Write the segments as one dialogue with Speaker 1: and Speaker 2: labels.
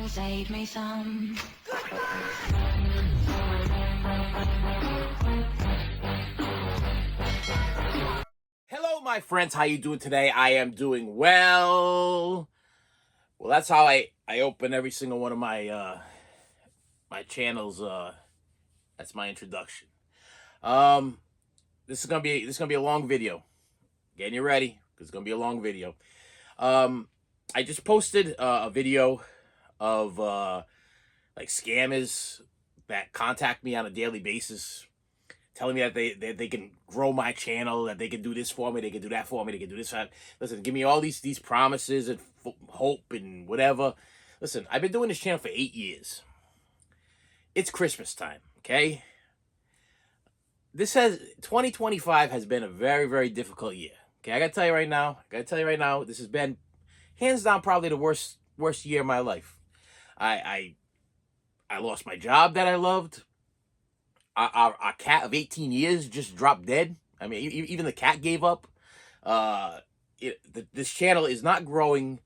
Speaker 1: save me some.
Speaker 2: Hello, my friends. How you doing today? I am doing well. Well, that's how I open every single one of my channels. That's my introduction. Um, this is gonna be a long video. Getting you ready because it's gonna be a long video. I just posted a video of like scammers that contact me on a daily basis, telling me that they can grow my channel, that they can do this for me, they can do that for me, they can do this. Listen, give me all these promises and hope and whatever. Listen, I've been doing this channel for 8 years. It's Christmas time, okay? 2025 has been a very, very difficult year. Okay, I gotta tell you right now, this has been hands down probably the worst year of my life. I lost my job that I loved. Our cat of 18 years just dropped dead. I mean, even the cat gave up. This channel is not growing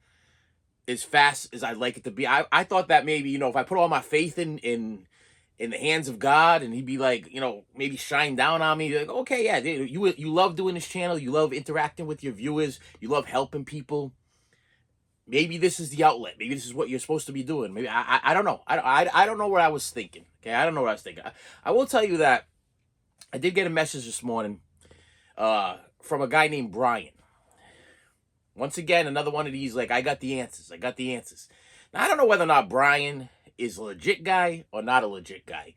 Speaker 2: as fast as I'd like it to be. I thought that maybe, if I put all my faith in the hands of God, and he'd be like, maybe shine down on me. Like, okay, yeah, you love doing this channel. You love interacting with your viewers. You love helping people. Maybe this is the outlet. Maybe this is what you're supposed to be doing. Maybe I don't know. I don't know what I was thinking. Okay, I don't know what I was thinking. I will tell you that I did get a message this morning from a guy named Brian. Once again, another one of these, like, I got the answers. Now, I don't know whether or not Brian is a legit guy or not a legit guy.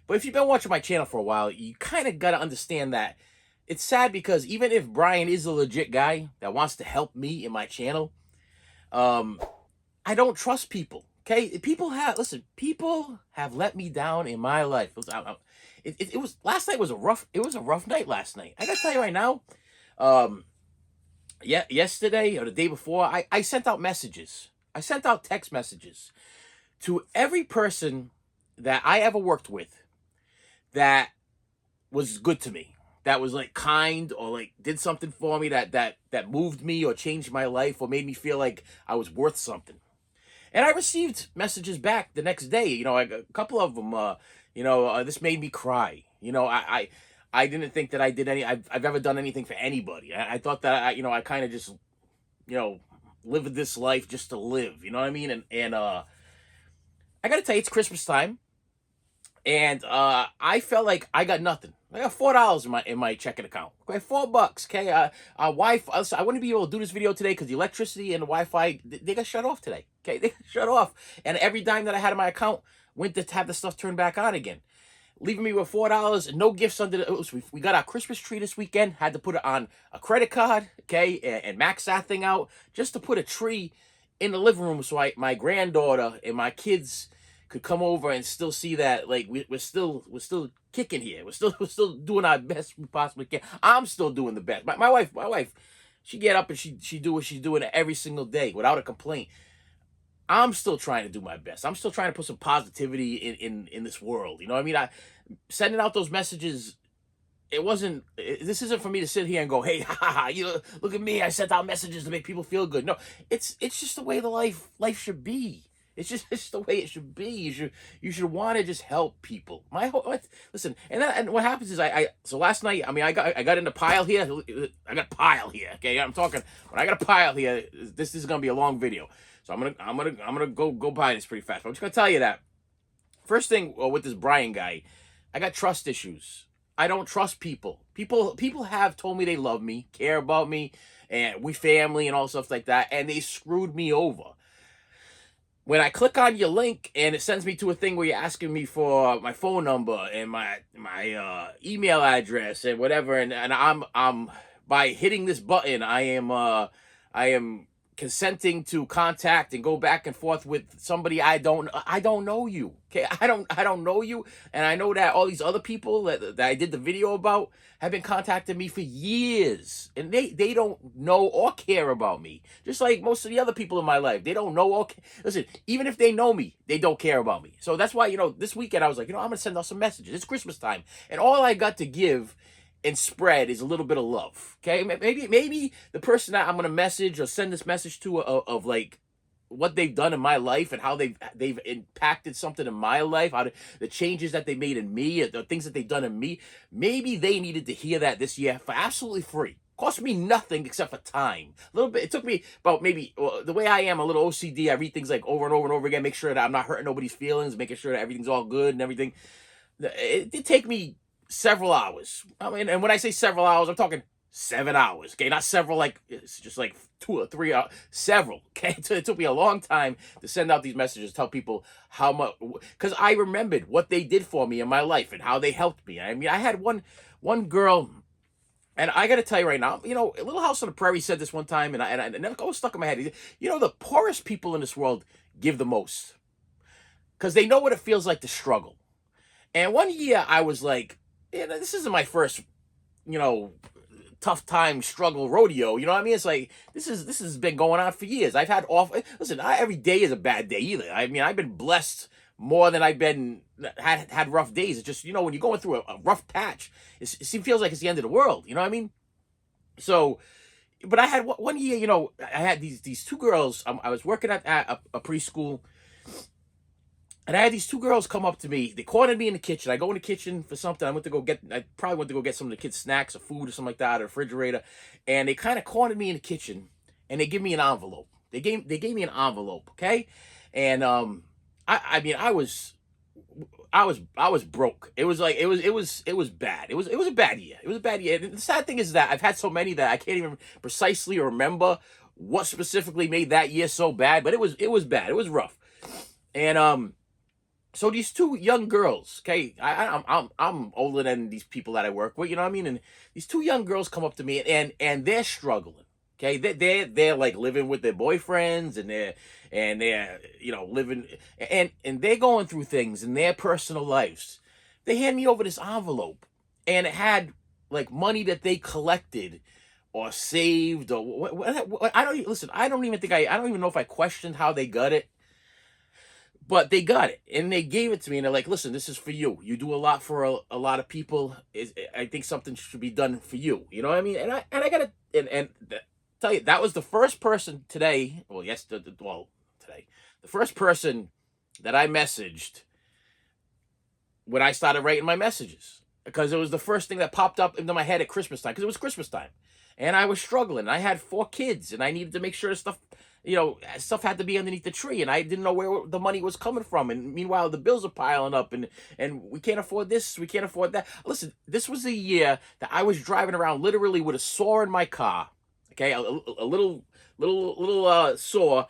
Speaker 2: But if you've been watching my channel for a while, you kind of got to understand that it's sad, because even if Brian is a legit guy that wants to help me in my channel, I don't trust people. Okay, people have let me down in my life. It was last night was a rough night last night. I gotta tell you right now. Yesterday or the day before, I sent out messages. I sent out text messages to every person that I ever worked with that was good to me, that was like kind, or like did something for me that moved me or changed my life or made me feel like I was worth something. And I received messages back the next day. A couple of them. This made me cry. I didn't think that I've ever done anything for anybody. I thought that I kind of just lived this life just to live. You know what I mean? And I got to tell you, it's Christmas time, and I felt like I got nothing. I got $4 in my checking account. Okay, $4. Okay, Wi-Fi. I wouldn't be able to do this video today because the electricity and the Wi-Fi, they got shut off today. Okay, they got shut off, and every dime that I had in my account went to have the stuff turned back on again, leaving me with $4 and no gifts under the. We got our Christmas tree this weekend. Had to put it on a credit card. Okay, and max that thing out just to put a tree in the living room so my granddaughter and my kids could come over and still see that, like, we're still kicking here. We're still doing our best we possibly can. I'm still doing the best. My wife, she get up and she do what she's doing every single day without a complaint. I'm still trying to do my best. I'm still trying to put some positivity in this world. You know what I mean? Sending out those messages. This isn't for me to sit here and go, hey, look at me. I sent out messages to make people feel good. No, it's just the way the life should be. It's just the way it should be. You should want to just help people. Listen, and what happens is so last night, I got in the pile here. I got a pile here. Okay, I'm talking. When I got a pile here, this is gonna be a long video. So I'm gonna go by this pretty fast. But I'm just gonna tell you that first thing with this Brian guy, I got trust issues. I don't trust people. People have told me they love me, care about me, and we family and all stuff like that, and they screwed me over. When I click on your link and it sends me to a thing where you're asking me for my phone number and my email address and whatever, and I'm by hitting this button, I am consenting to contact and go back and forth with somebody I don't know you. Okay, I don't know you, and I know that all these other people that I did the video about have been contacting me for years, and they don't know or care about me. Just like most of the other people in my life, they don't know or listen. Even if they know me, they don't care about me. So that's why this weekend I was like, I'm gonna send out some messages. It's Christmas time, and all I got to give and spread is a little bit of love. Okay, maybe the person that I'm gonna message or send this message to of like what they've done in my life and how they've impacted something in my life, the changes that they made in me, the things that they've done in me. Maybe they needed to hear that this year for absolutely free. Cost me nothing except for time. A little bit. It took me about maybe, well, the way I am, a little OCD. I read things like over and over and over again, make sure that I'm not hurting nobody's feelings, making sure that everything's all good and everything. It did take me several hours. I mean, and when I say several hours, I'm talking 7 hours. Okay, not several like it's just like 2 or 3 hours. Several. Okay, so it took me a long time to send out these messages, tell people how much, because I remembered what they did for me in my life and how they helped me. I mean, I had one girl. And I got to tell you right now, Little House on the Prairie said this one time, and it always stuck in my head. The poorest people in this world give the most because they know what it feels like to struggle. And one year I was like, this isn't my first, you know, tough time struggle rodeo. You know what I mean? It's like this has been going on for years. I've had off. Listen, not every day is a bad day either. I mean, I've been blessed more than I've been had rough days. It's just when you're going through a rough patch, it feels like it's the end of the world. You know what I mean? So, but I had one year. I had these two girls. I was working at a preschool. And I had these two girls come up to me. They cornered me in the kitchen. I go in the kitchen for something. I probably went to go get some of the kids' snacks or food or something like that out of the refrigerator. And they kind of cornered me in the kitchen and they give me an envelope. They gave me an envelope, okay? And I mean I was broke. It was like it was bad. It was a bad year. It was a bad year. And the sad thing is that I've had so many that I can't even precisely remember what specifically made that year so bad, but it was bad. It was rough. And so these two young girls, okay, I'm older than these people that I work with, you know what I mean? And these two young girls come up to me and they're struggling, okay? They're like living with their boyfriends and they're living and they're going through things in their personal lives. They hand me over this envelope and it had like money that they collected or saved or what I don't listen. I don't even know if I questioned how they got it. But they got it and they gave it to me and they're like, listen, this is for you. You do a lot for a lot of people. I think something should be done for you. You know what I mean? And I got to tell you, that was the first person today. Well, today, the first person that I messaged when I started writing my messages because it was the first thing that popped up into my head at Christmas time because it was Christmas time and I was struggling. I had 4 kids and I needed to make sure stuff had to be underneath the tree and I didn't know where the money was coming from. And meanwhile, the bills are piling up and we can't afford this. We can't afford that. Listen, this was the year that I was driving around literally with a saw in my car. Okay. A little saw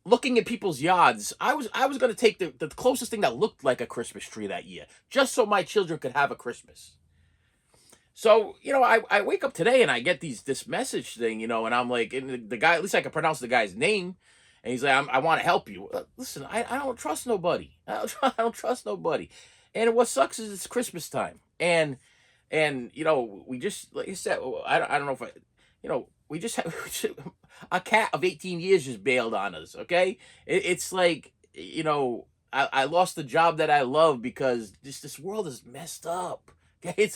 Speaker 2: looking at people's yards. I was going to take the closest thing that looked like a Christmas tree that year just so my children could have a Christmas. So, I wake up today and I get this message thing, and I'm like, and the guy, at least I can pronounce the guy's name. And he's like, I want to help you. Listen, I don't trust nobody. I don't trust nobody. And what sucks is it's Christmas time. And we just, like I said, I don't know if we just have a cat of 18 years just bailed on us. Okay. It's like, I lost the job that I love because this world is messed up. Okay,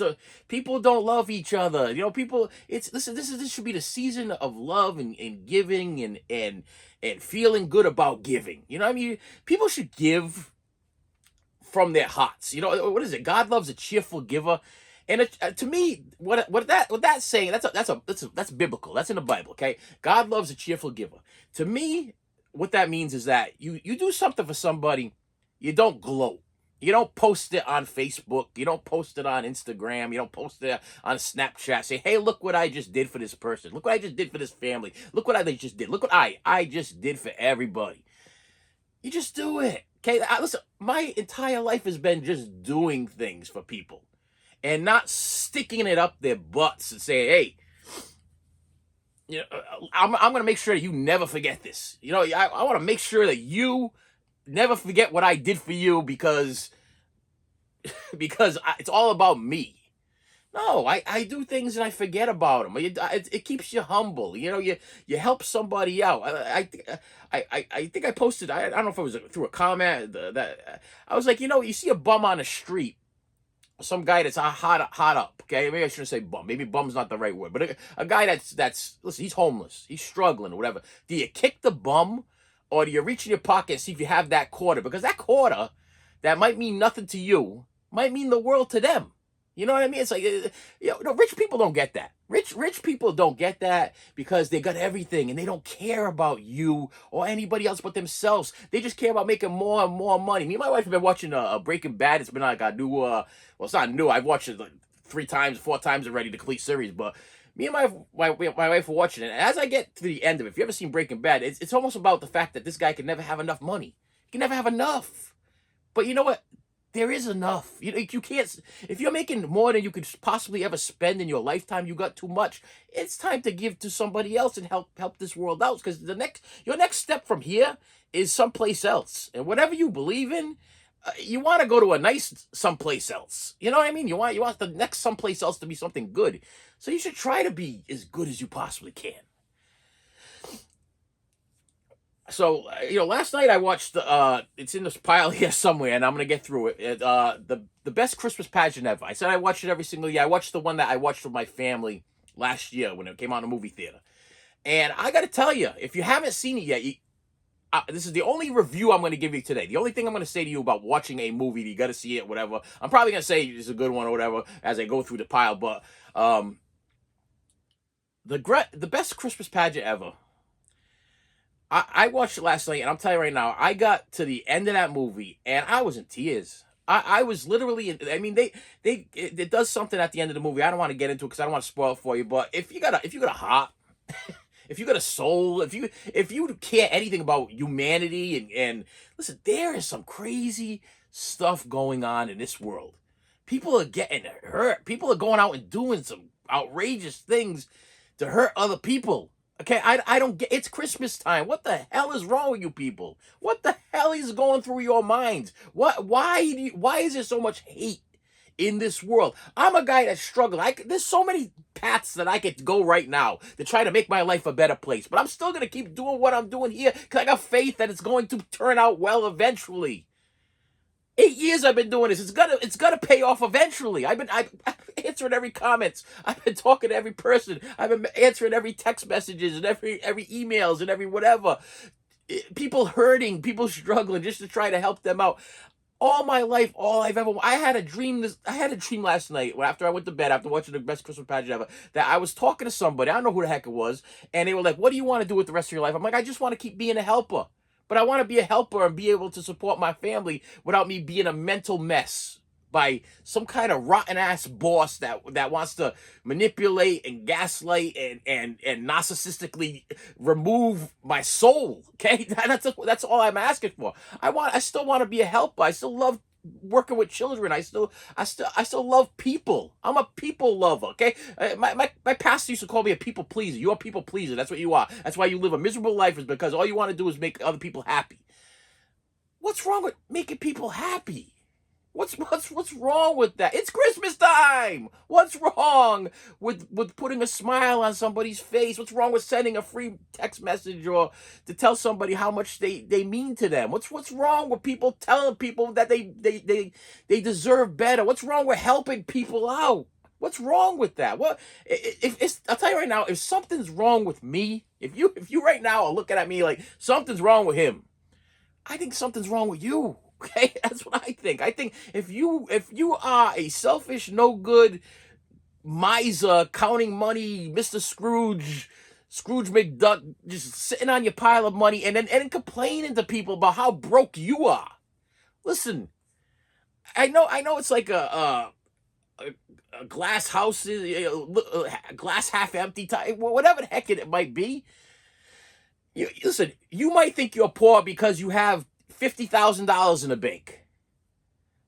Speaker 2: people don't love each other. People. This should be the season of love and giving and feeling good about giving. You know what I mean? People should give from their hearts. What is it? God loves a cheerful giver. And to me, what that's saying, that's biblical. That's in the Bible. Okay, God loves a cheerful giver. To me, what that means is that you do something for somebody, you don't gloat. You don't post it on Facebook. You don't post it on Instagram. You don't post it on Snapchat. Say, hey, look what I just did for this person. Look what I just did for this family. Look what I just did. Look what I just did for everybody. You just do it. Okay? Listen, my entire life has been just doing things for people and not sticking it up their butts and saying, hey, I'm going to make sure that you never forget this. I want to make sure that you never forget what I did for you because it's all about me. No, I do things and I forget about them. It keeps you humble. You help somebody out. I think I posted. I don't know if it was through a comment that I was like, you see a bum on the street, some guy that's hot up. Okay, maybe I shouldn't say bum. Maybe bum's not the right word, but a guy that's listen. He's homeless. He's struggling or whatever. Do you kick the bum or do you reach in your pocket and see if you have that quarter? Because that quarter that might mean nothing to you might mean the world to them. You know what I mean? It's like, no, rich people don't get that. Rich people don't get that because they got everything and they don't care about you or anybody else but themselves. They just care about making more and more money. Me and my wife have been watching Breaking Bad. It's been like a new, well, it's not new. I've watched it like 3 times, 4 times already, the complete series. But me and my wife were watching it. And as I get to the end of it, if you ever seen Breaking Bad, it's almost about the fact that this guy can never have enough money. He can never have enough. But you know what? There is enough. You can't. If you're making more than you could possibly ever spend in your lifetime, you got too much. It's time to give to somebody else and help this world out. Because your next step from here is someplace else. And whatever you believe in, you want to go to a nice someplace else. You know what I mean? You want the next someplace else to be something good. So you should try to be as good as you possibly can. So last night I watched it's in this pile here somewhere, and I'm gonna get through it. The best Christmas pageant ever. I said I watched it every single year. I watched the one that I watched with my family last year when it came out in the movie theater. And I got to tell you, if you haven't seen it yet, this is the only review I'm going to give you today. The only thing I'm going to say to you about watching a movie, you got to see it, whatever. I'm probably going to say it's a good one or whatever as I go through the pile. But the best Christmas pageant ever. I watched it last night, and I'm telling you right now, I got to the end of that movie, and I was in tears. I was literally, I mean, it does something at the end of the movie. I don't want to get into it because I don't want to spoil it for you. But if you got a heart, if you got a soul, if you care anything about humanity, and listen, there is some crazy stuff going on in this world. People are getting hurt. People are going out and doing some outrageous things to hurt other people. Okay, I don't get. It's Christmas time. What the hell is wrong with you people? What the hell is going through your minds? Why is there so much hate in this world? I'm a guy that's struggling. There's so many paths that I could go right now to try to make my life a better place. But I'm still gonna keep doing what I'm doing here because I got faith that it's going to turn out well eventually. 8 years I've been doing this. It's gonna pay off eventually. I've answering every comments. I've been talking to every person. I've been answering every text messages and every emails and every whatever. People hurting, people struggling, just to try to help them out. All my life, I had a dream last night after I went to bed after watching the best Christmas pageant ever, that I was talking to somebody. I don't know who the heck it was, and they were like, "What do you want to do with the rest of your life?" I'm like, "I just want to keep being a helper." But I want to be a helper and be able to support my family without me being a mental mess by some kind of rotten ass boss that wants to manipulate and gaslight and narcissistically remove my soul. Okay, that's all I'm asking for. I still want to be a helper. I still love working with children. I still love people. I'm a people lover. Okay, my pastor used to call me a people pleaser. You're a people pleaser. That's what you are. That's why you live a miserable life, is because all you want to do is make other people happy. What's wrong with making people happy? What's wrong with that? It's Christmas time. What's wrong with putting a smile on somebody's face? What's wrong with sending a free text message or to tell somebody how much they mean to them? What's wrong with people telling people that they deserve better? What's wrong with helping people out? What's wrong with that? What if it's, I'll tell you right now, if something's wrong with me, if you right now are looking at me like something's wrong with him, I think something's wrong with you. Okay, that's what I think. I think if you are a selfish, no good miser, counting money, Mr. Scrooge McDuck, just sitting on your pile of money and then complaining to people about how broke you are. Listen, I know it's like a glass house, glass half empty type, whatever the heck it might be. Listen, you might think you're poor because you have $50,000 in the bank.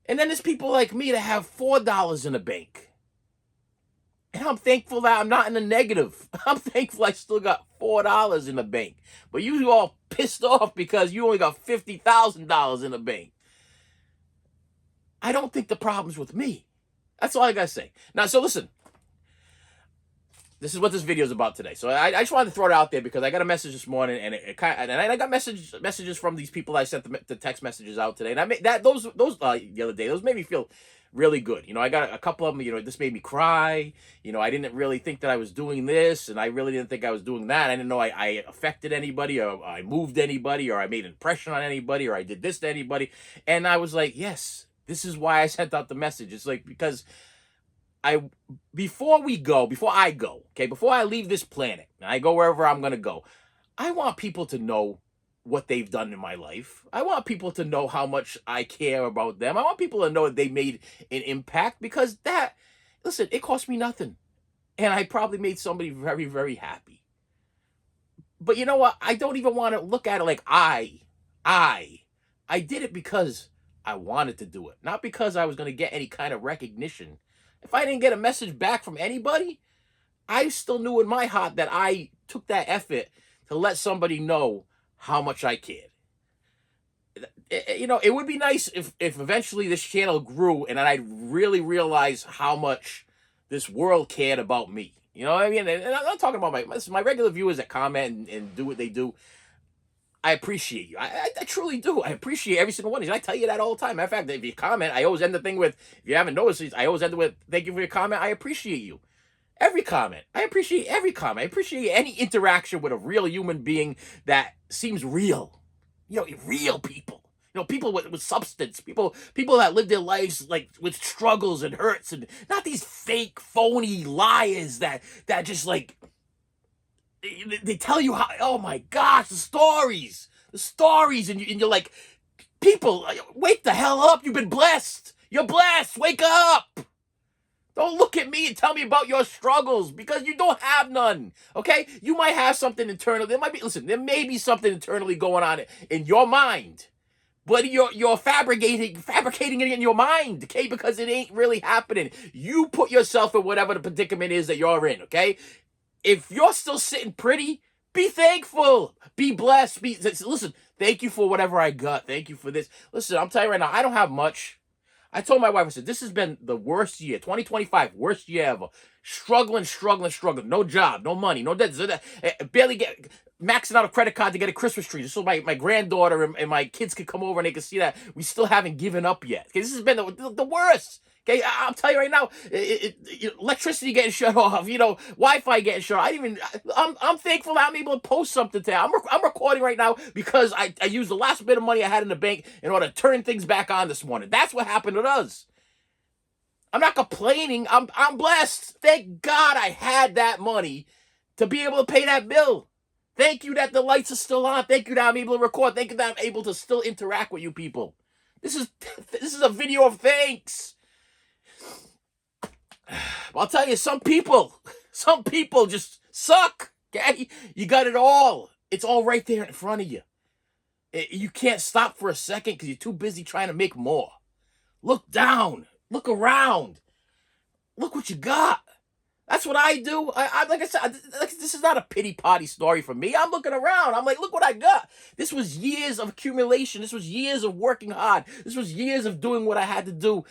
Speaker 2: And then there's people like me that have $4 in the bank. And I'm thankful that I'm not in the negative. I'm thankful I still got $4 in the bank. But you all pissed off because you only got $50,000 in the bank. I don't think the problem's with me. That's all I gotta say. Now, so listen. this is what this video is about today. So I just wanted to throw it out there because I got a message this morning, and and I got messages from these people I sent the text messages out today, and I made that those the other day. Those made me feel really good. I got a couple of them. This made me cry. I didn't really think that I was doing this, and I really didn't think I was doing that. I didn't know I affected anybody, or I moved anybody, or I made an impression on anybody, or I did this to anybody. And I was like, yes, this is why I sent out the message. It's like, because before I go, okay, before I leave this planet, and I go wherever I'm gonna go, I want people to know what they've done in my life. I want people to know how much I care about them. I want people to know that they made an impact, because listen, it cost me nothing. And I probably made somebody very, very happy. But you know what? I don't even want to look at it like I did it because I wanted to do it, not because I was going to get any kind of recognition. If I didn't get a message back from anybody, I still knew in my heart that I took that effort to let somebody know how much I cared. It would be nice if eventually this channel grew and I'd really realize how much this world cared about me. You know what I mean? And I'm not talking about my regular viewers that comment and do what they do. I appreciate you. I truly do. I appreciate every single one of you. I tell you that all the time. Matter of fact, if you comment, I always end the thing with, if you haven't noticed, I always end it with, thank you for your comment. I appreciate you. Every comment. I appreciate every comment. I appreciate any interaction with a real human being that seems real. Real people. People with substance. People that live their lives like with struggles and hurts, and not these fake, phony liars that just like, they tell you how, oh my gosh, the stories, and you're like, people, wake the hell up. You've been blessed. You're blessed. Wake up. Don't look at me and tell me about your struggles, because you don't have none. Okay? You might have something internally. There may be something internally going on in your mind, but you're fabricating it in your mind, okay? Because it ain't really happening. You put yourself in whatever the predicament is that you're in, okay? If you're still sitting pretty, be thankful. Be blessed. Listen, thank you for whatever I got. Thank you for this. Listen, I'm telling you right now, I don't have much. I told my wife, I said, this has been the worst year, 2025, worst year ever. Struggling. No job, no money, no debt. Barely maxing out a credit card to get a Christmas tree, just so my granddaughter and my kids could come over and they could see that we still haven't given up yet. Okay, this has been the worst. Okay, I'll tell you right now, electricity getting shut off, Wi-Fi getting shut off. I'm thankful that I'm able to post something today. I'm recording right now because I used the last bit of money I had in the bank in order to turn things back on this morning. That's what happened to us. I'm not complaining. I'm blessed. Thank God I had that money to be able to pay that bill. Thank you that the lights are still on. Thank you that I'm able to record. Thank you that I'm able to still interact with you people. This is a video of thanks. I'll tell you, some people just suck. Okay, you got it all. It's all right there in front of you. You can't stop for a second because you're too busy trying to make more. Look down. Look around. Look what you got. That's what I do. I like I said, this is not a pity party story for me. I'm looking around. I'm like, look what I got. This was years of accumulation. This was years of working hard. This was years of doing what I had to do.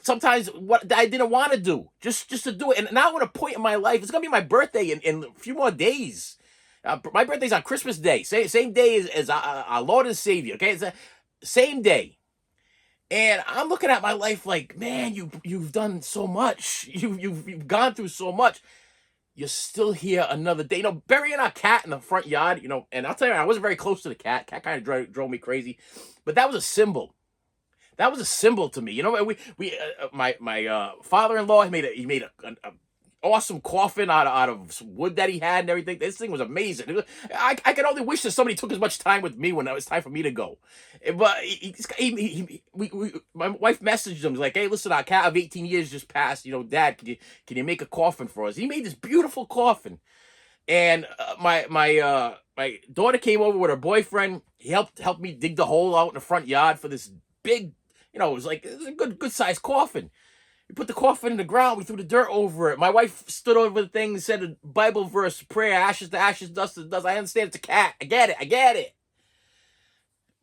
Speaker 2: Sometimes what I didn't want to do, just to do it. And now at a point in my life, it's gonna be my birthday in a few more days. My birthday's on Christmas Day, same day as our Lord and Savior. Okay, it's the same day. And I'm looking at my life like, man, you've done so much. You've gone through so much. You're still here another day. Burying our cat in the front yard. And I'll tell you, I wasn't very close to the cat. Cat kind of drove me crazy, but that was a symbol. That was a symbol to me. My father-in-law he made an awesome coffin out of some wood that he had and everything. This thing was amazing. I could only wish that somebody took as much time with me when it was time for me to go. But my wife messaged him like, "Hey, listen, our cat of 18 years just passed. Dad, can you make a coffin for us?" He made this beautiful coffin, and my daughter came over with her boyfriend. He helped me dig the hole out in the front yard for this big. It was a good sized coffin. We put the coffin in the ground. We threw the dirt over it. My wife stood over the thing and said a Bible verse, prayer, ashes to ashes, dust to dust. I understand it's a cat. I get it.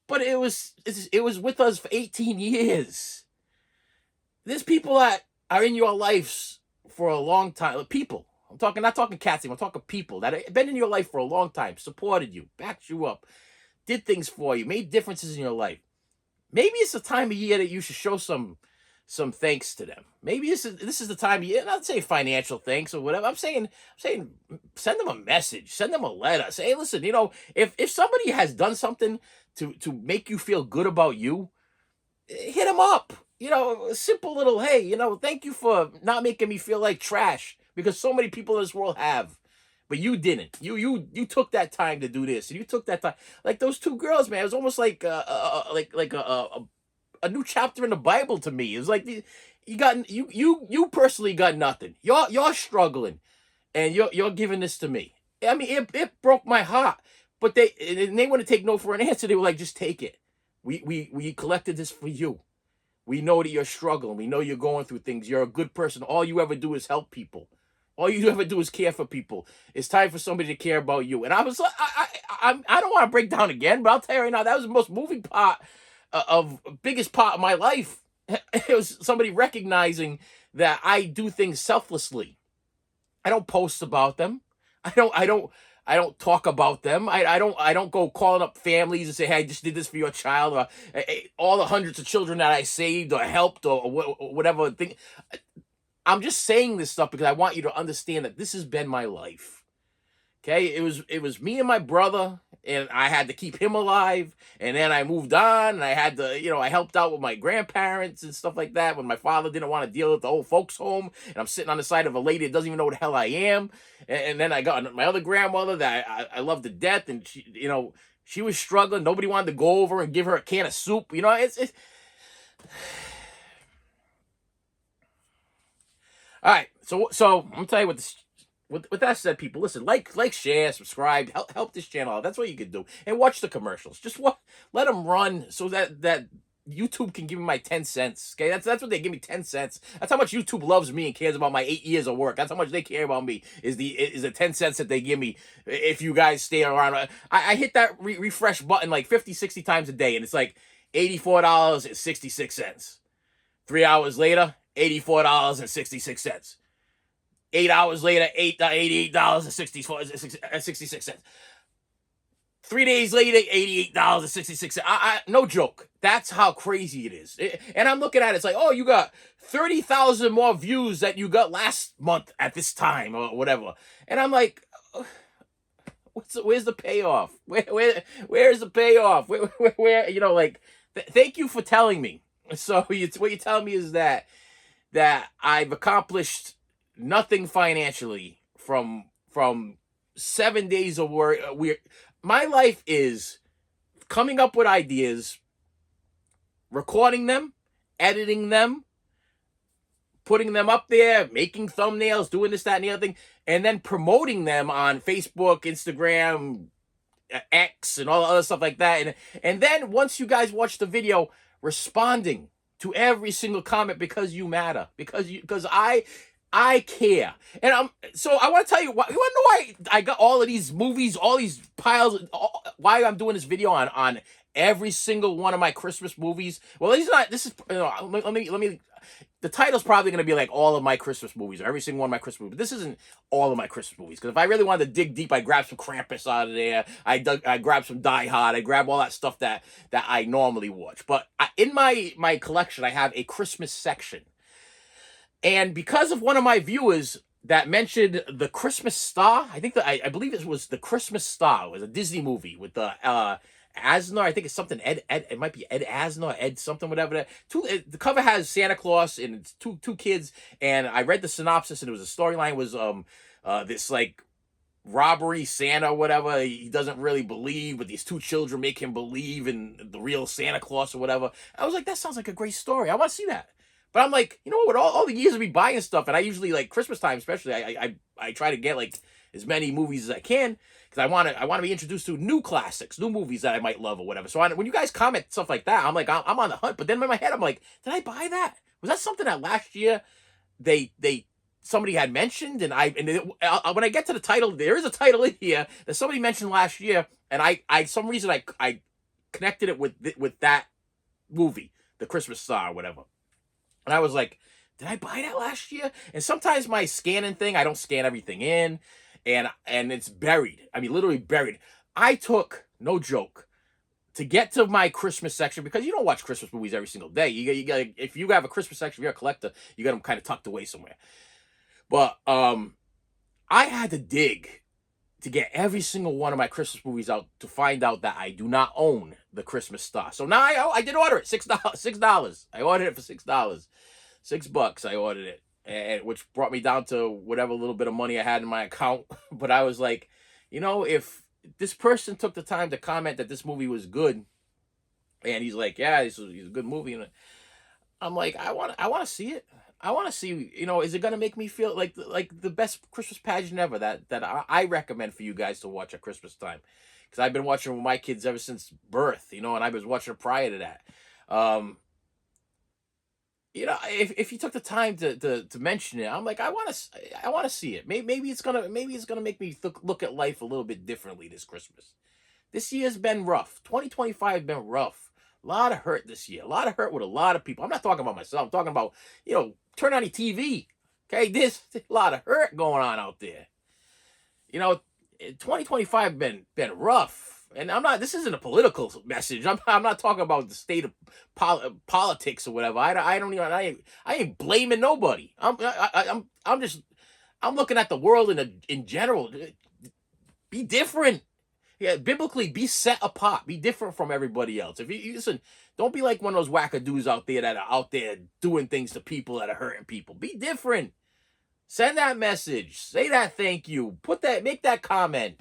Speaker 2: But it was with us for 18 years. There's people that are in your lives for a long time. People. I'm talking, not talking cats, I'm talking people that have been in your life for a long time, supported you, backed you up, did things for you, made differences in your life. Maybe it's the time of year that you should show some thanks to them. Maybe this is the time of year. Not saying financial thanks or whatever. I'm saying send them a message, send them a letter. Say, hey, listen, if somebody has done something to make you feel good about you, hit them up. A simple little, hey, thank you for not making me feel like trash, because so many people in this world have. But you didn't. You took that time to do this, and you took that time. Like those two girls, man. It was almost like a new chapter in the Bible to me. It was like you personally got nothing. You're struggling, and you're giving this to me. I mean, it broke my heart. But they wouldn't take no for an answer. They were like, just take it. We collected this for you. We know that you're struggling. We know you're going through things. You're a good person. All you ever do is help people. All you ever do is care for people. It's time for somebody to care about you. And I was like, I don't want to break down again, but I'll tell you right now, that was the most moving part biggest part of my life. It was somebody recognizing that I do things selflessly. I don't post about them. I don't talk about them. I don't go calling up families and say, hey, I just did this for your child, or all the hundreds of children that I saved or helped, or whatever thing. I'm just saying this stuff because I want you to understand that this has been my life. Okay, it was me and my brother, and I had to keep him alive. And then I moved on, and I had to, I helped out with my grandparents and stuff like that when my father didn't want to deal with the old folks home, and I'm sitting on the side of a lady that doesn't even know what the hell I am. And then I got my other grandmother that I love to death, and she was struggling. Nobody wanted to go over and give her a can of soup. It's all right. So I'm gonna tell you what this. With that said, people, listen, like, share, subscribe, help this channel out. That's what you can do, and watch the commercials. Just let them run so that YouTube can give me my 10 cents. Okay, that's what they give me, 10 cents. That's how much YouTube loves me and cares about my 8 years of work. That's how much they care about me. Is the 10 cents that they give me if you guys stay around. I hit that refresh button like 50, 60 times a day, and it's like $84.66. 3 hours later, $84.66. 8 hours later, $88.66. 3 days later, $88.66. No joke. That's how crazy it is. And I'm looking at it, it's like, oh, you got 30,000 more views that you got last month at this time or whatever. And I'm like, where's the payoff? Where's the payoff? Thank you for telling me. So what you're telling me is that I've accomplished nothing financially from 7 days of work. My life is coming up with ideas, recording them, editing them, putting them up there, making thumbnails, doing this, that, and the other thing, and then promoting them on Facebook, Instagram, X, and all the other stuff like that. And then once you guys watch the video, responding to every single comment because you matter, because I care. And so I want to tell you, you want to know why I got all of these movies, all these piles, why I'm doing this video on every single one of my Christmas movies. Well, this is, let me, the title's probably going to be like all of my Christmas movies, or every single one of my Christmas movies. But this isn't all of my Christmas movies, because if I really wanted to dig deep, I grab some Krampus out of there. I grab some Die Hard. I grab all that stuff that I normally watch. But in my collection, I have a Christmas section. And because of one of my viewers that mentioned The Christmas Star, I believe it was The Christmas Star. It was a Disney movie with the Asner. I think it's something Ed. It might be Ed Asner, Ed something, whatever. The cover has Santa Claus and it's two kids. And I read the synopsis, and it was a storyline was this like robbery Santa or whatever. He doesn't really believe, but these two children make him believe in the real Santa Claus or whatever. I was like, that sounds like a great story. I want to see that. But I'm like, you know what? All the years of me buying stuff, and I usually, like Christmas time especially, I try to get like as many movies as I can, because I want to be introduced to new classics, new movies that I might love or whatever. So when you guys comment stuff like that, I'm like, I'm on the hunt. But then in my head, I'm like, did I buy that? Was that something that last year somebody had mentioned? And when I get to the title, there is a title in here that somebody mentioned last year, and some reason I connected it with that movie, The Christmas Star or whatever. And I was like, did I buy that last year? And sometimes my scanning thing, I don't scan everything in, and it's buried. I mean, literally buried. I took, no joke, to get to my Christmas section, because you don't watch Christmas movies every single day. You got, if you have a Christmas section, if you're a collector, you got them kind of tucked away somewhere. But I had to dig to get every single one of my Christmas movies out to find out that I do not own the Christmas Star. So now I did order it, $6. I ordered it for $6, $6. I ordered it, and which brought me down to whatever little bit of money I had in my account. But I was like, if this person took the time to comment that this movie was good, and he's like, yeah, this is a good movie, and I'm like, I want to see it. I want to see, is it gonna make me feel like the best Christmas pageant ever that I recommend for you guys to watch at Christmas time, because I've been watching with my kids ever since birth, and I was watching it prior to that. Um, if you took the time to mention it, I'm like, I want to see it. Maybe it's gonna make me look at life a little bit differently this Christmas. This year's been rough. 2025 been rough. A lot of hurt this year. A lot of hurt with a lot of people. I'm not talking about myself. I'm talking about, turn on your TV. Okay, there's a lot of hurt going on out there. You know, 2025 been rough. And this isn't a political message. I'm not talking about the state of politics or whatever. I don't even, I ain't blaming nobody. I'm looking at the world in general. Be different. Yeah, biblically, be set apart. Be different from everybody else. If you listen, don't be like one of those wackadoos out there that are out there doing things to people that are hurting people. Be different. Send that message. Say that thank you. Make that comment.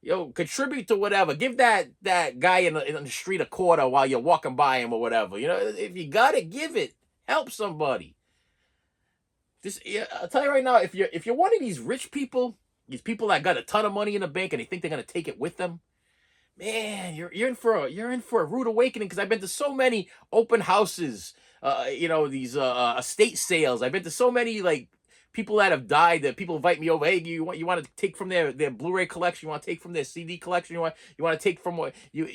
Speaker 2: Contribute to whatever. Give that guy in the street a quarter while you're walking by him or whatever. If you got it, give it. Help somebody. I'll tell you right now, if you're one of these rich people, these people that got a ton of money in the bank and they think they're gonna take it with them, man, you're in for a rude awakening. Because I've been to so many open houses, these estate sales. I've been to so many like people that have died that people invite me over. Hey, you want to take from their Blu-ray collection? You want to take from their CD collection? You want to take from what you?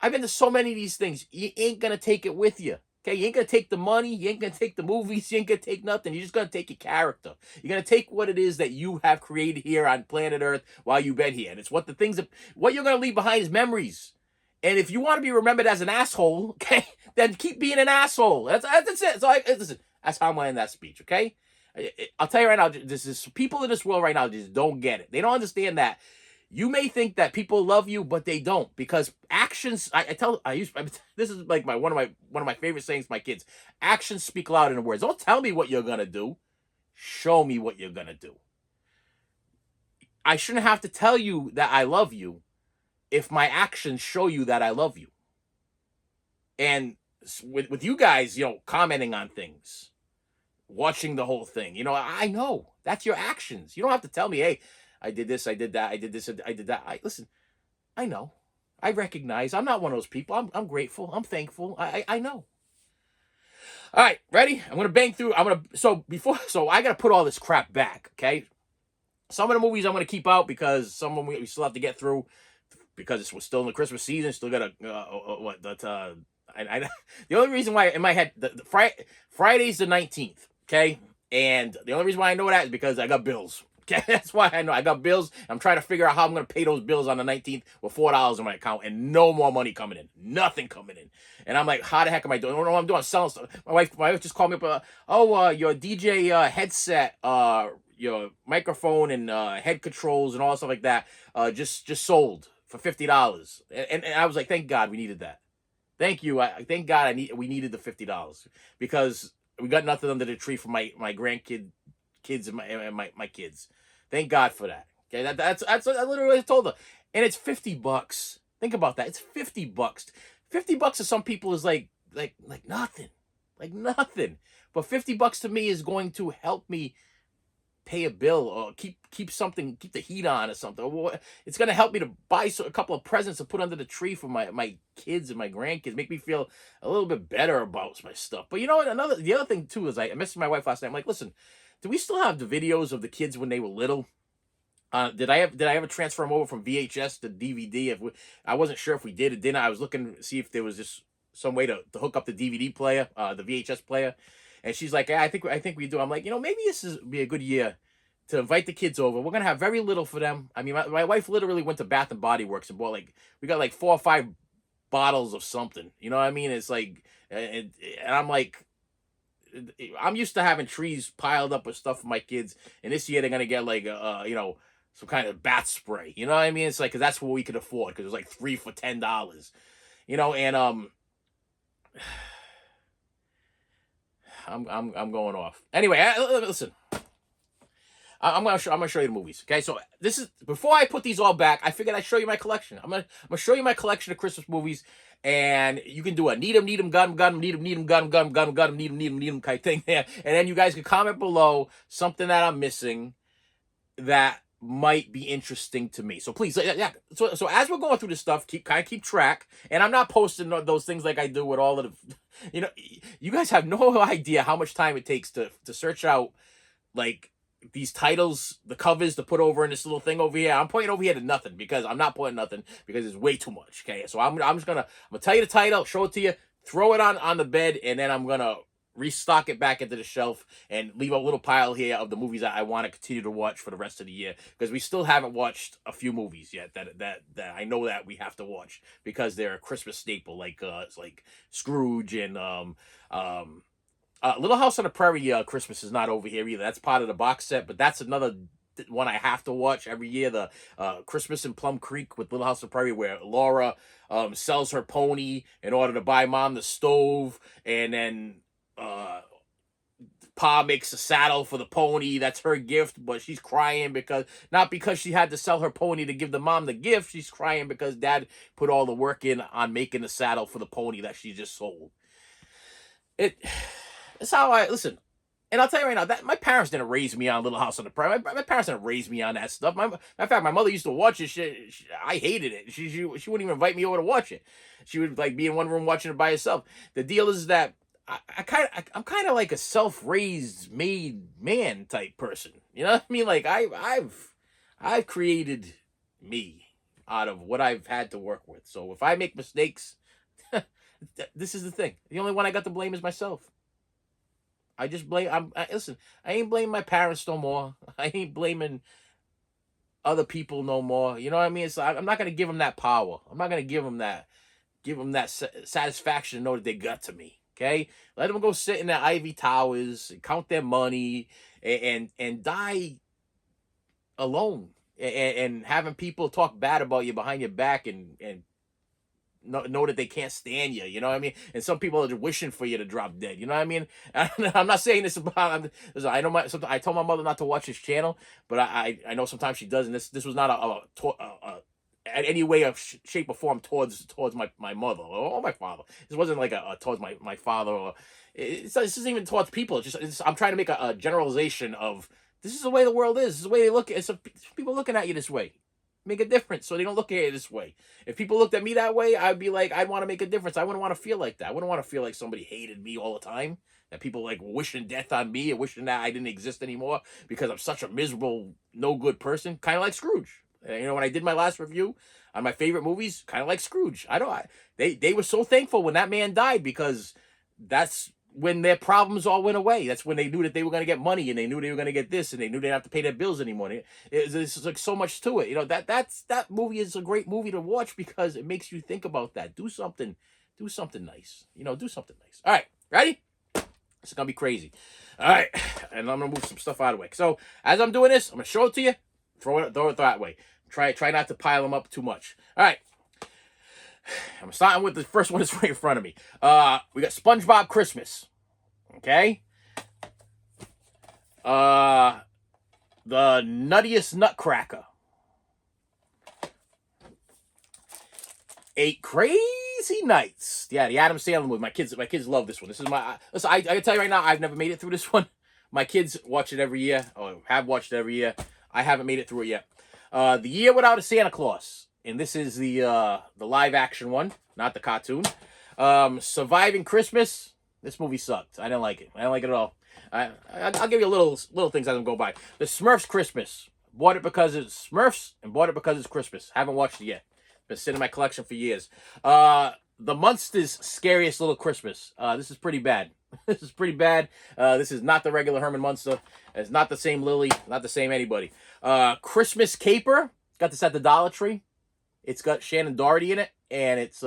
Speaker 2: I've been to so many of these things. You ain't gonna take it with you. Okay, you ain't gonna take the money, you ain't gonna take the movies, you ain't gonna take nothing. You're just gonna take your character. You're gonna take what it is that you have created here on planet Earth while you've been here. And it's what you're gonna leave behind is memories. And if you want to be remembered as an asshole, okay, then keep being an asshole. That's it. So listen, that's how I'm gonna end that speech, okay? I'll tell you right now, this is people in this world right now just don't get it. They don't understand that you may think that people love you, but they don't, because actions. This is like one of my favorite sayings to my kids. Actions speak louder than words. Don't tell me what you're gonna do. Show me what you're gonna do. I shouldn't have to tell you that I love you if my actions show you that I love you. And with you guys, commenting on things, watching the whole thing, I know that's your actions. You don't have to tell me, hey, I did this, I did that, I did this, I did that. Listen, I know. I recognize. I'm not one of those people. I'm grateful. I'm thankful. I know. All right, ready? I'm gonna bang through. So I gotta put all this crap back, okay? Some of the movies I'm gonna keep out because some of them we still have to get through because we're still in the Christmas season. Still gotta the only reason why in my head Friday's the 19th, okay? And the only reason why I know that is because I got bills. Okay, that's why I know I got bills. I'm trying to figure out how I'm going to pay those bills on the 19th with $4 in my account and no more money coming in. Nothing coming in. And I'm like, how the heck am I doing? I don't know what I'm doing. I'm selling stuff. My wife just called me up. Your DJ headset, your microphone and head controls and all that stuff like that just sold for $50. And I was like, thank God we needed that. Thank you. Thank God we needed the $50 because we got nothing under the tree for my grandkids and my kids. Thank God for that. Okay, that's I literally told her, and it's $50. Think about that. It's $50. $50 to some people is like nothing, like nothing. But $50 to me is going to help me pay a bill or keep the heat on or something. It's going to help me to buy a couple of presents to put under the tree for my kids and my grandkids. Make me feel a little bit better about my stuff. But the other thing too is I messaged my wife last night. I'm like, listen, do we still have the videos of the kids when they were little? Did I ever transfer them over from VHS to DVD? I wasn't sure if we did or didn't. I was looking to see if there was just some way to hook up the DVD player, the VHS player. And she's like, yeah, I think we do. I'm like, maybe this is be a good year to invite the kids over. We're gonna have very little for them. I mean, my wife literally went to Bath and Body Works and bought we got like 4 or 5 bottles of something. You know what I mean? It's like, and I'm like, I'm used to having trees piled up with stuff for my kids, and this year they're gonna get like some kind of bat spray. You know what I mean? It's like, cause that's what we could afford, because it was like 3 for $10. And I'm going off. Anyway, listen. I'm gonna show you the movies. Okay, so this is before I put these all back. I figured I'd show you my collection. I'm gonna show you my collection of Christmas movies, and you can do a need 'em, got 'em, need 'em, got 'em, need 'em kind of thing. And then you guys can comment below something that I'm missing that might be interesting to me. So please, yeah. So as we're going through this stuff, keep track. And I'm not posting those things like I do with all of the, you guys have no idea how much time it takes to search out like these titles, the covers to put over in this little thing over here. I'm pointing over here to nothing because I'm not putting nothing because it's way too much. Okay, so I'm just gonna tell you the title, show it to you, throw it on the bed, and then I'm gonna restock it back into the shelf and leave a little pile here of the movies that I want to continue to watch for the rest of the year, because we still haven't watched a few movies yet that I know that we have to watch because they're a Christmas staple, like it's like Scrooge and Little House on the Prairie. Christmas is not over here either. That's part of the box set, but that's another one I have to watch every year. The Christmas in Plum Creek with Little House on the Prairie, where Laura sells her pony in order to buy Mom the stove, and then Pa makes a saddle for the pony. That's her gift, but she's crying not because she had to sell her pony to give the mom the gift. She's crying because Dad put all the work in on making the saddle for the pony that she just sold. It's how I listen. And I'll tell you right now, that my parents didn't raise me on Little House on the Prairie. My parents didn't raise me on that stuff. In fact, my mother used to watch it. I hated it. She wouldn't even invite me over to watch it. She would like be in one room watching it by herself. The deal is that I'm kind of like a self-raised made man type person. You know what I mean? Like I've created me out of what I've had to work with. So if I make mistakes, this is the thing. The only one I got to blame is myself. I just blame. Listen. I ain't blaming my parents no more. I ain't blaming other people no more. You know what I mean? I'm not gonna give them that power. I'm not gonna give them that satisfaction to know that they got to me. Okay, let them go sit in their ivy towers and count their money and die alone, and having people talk bad about you behind your back and know that they can't stand you. You know what I mean? And some people are just wishing for you to drop dead. You know what I mean? I'm not saying this about. I know I told my mother not to watch this channel, but I know sometimes she does, and this was not a any way of shape or form towards my mother or my father. This wasn't like a towards my father, or this isn't even towards people. I'm trying to make a generalization of this is the way the world is. This is the way they look at it. So people looking at you this way. Make a difference so they don't look at it this way. If people looked at me that way, I'd be like, I'd want to make a difference. I wouldn't want to feel like that. I wouldn't want to feel like somebody hated me all the time. That people like wishing death on me and wishing that I didn't exist anymore because I'm such a miserable, no good person. Kind of like Scrooge. When I did my last review on my favorite movies, kind of like Scrooge. They were so thankful when that man died, because that's when their problems all went away. That's when they knew that they were going to get money, and they knew they were going to get this, and they knew they didn't have to pay their bills anymore. There's like so much to it. That movie is a great movie to watch because it makes you think about that. Do something nice. Do something nice. All right, ready? It's going to be crazy. All right, and I'm going to move some stuff out of the way. So as I'm doing this, I'm going to show it to you. Throw it that way. Try not to pile them up too much. All right. I'm starting with the first one that's right in front of me. We got SpongeBob Christmas. Okay. The Nuttiest Nutcracker. 8 Crazy Nights. Yeah, the Adam Sandler movie. My kids love this one. This is listen, I can tell you right now, I've never made it through this one. My kids watch it every year, or have watched it every year. I haven't made it through it yet. The Year Without a Santa Claus. And this is the live action one, not the cartoon. Surviving Christmas. This movie sucked. I didn't like it. I didn't like it at all. I'll give you little things as I go by. The Smurfs Christmas. Bought it because it's Smurfs and bought it because it's Christmas. Haven't watched it yet. Been sitting in my collection for years. The Munsters' Scariest Little Christmas. This is pretty bad. This is pretty bad. This is not the regular Herman Munster. It's not the same Lily. Not the same anybody. Christmas Caper. Got this at the Dollar Tree. It's got Shannon Doherty in it, and it's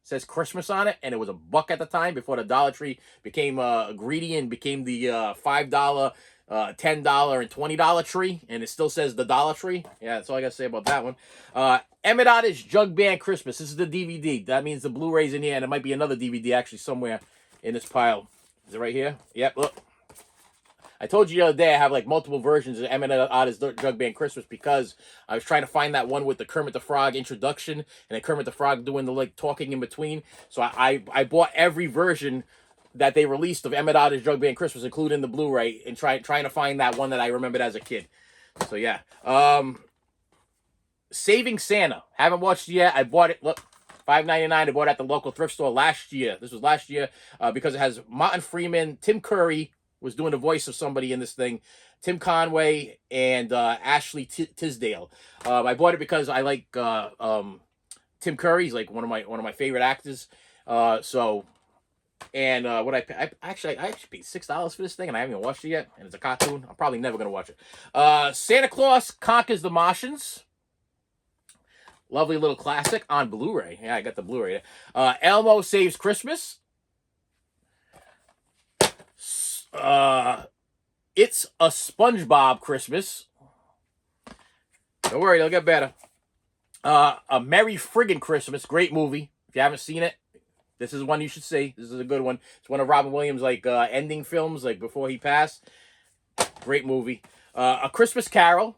Speaker 2: says Christmas on it, and it was $1 at the time before the Dollar Tree became greedy and became the $5, $10, and $20 tree, and it still says the Dollar Tree. Yeah, that's all I got to say about that one. Emmett Otter's Jug Band Christmas. This is the DVD. That means the Blu-ray's in here, and it might be another DVD actually somewhere in this pile. Is it right here? Yep, look. I told you the other day I have like multiple versions of Emmett Otter's Jug Band Christmas because I was trying to find that one with the Kermit the Frog introduction and then Kermit the Frog doing the like talking in between. So I bought every version that they released of Emmett Otter's Jug Band Christmas, including the Blu-ray, and trying to find that one that I remembered as a kid. So yeah. Saving Santa. Haven't watched it yet. I bought it. Look, $5.99. I bought it at the local thrift store last year. This was last year because it has Martin Freeman, Tim Curry was doing the voice of somebody in this thing, Tim Conway, and Ashley Tisdale. I bought it because I like Tim Curry. He's like one of my favorite actors. What I actually paid $6 for this thing, and I haven't even watched it yet. And it's a cartoon. I'm probably never gonna watch it. Santa Claus Conquers the Martians. Lovely little classic on Blu-ray. Yeah, I got the Blu-ray. Elmo Saves Christmas. It's a SpongeBob Christmas. Don't worry, it'll get better. A Merry Friggin' Christmas. Great movie. If you haven't seen it, this is one you should see. This is a good one. It's one of Robin Williams' like ending films, like before he passed. Great movie. A Christmas Carol.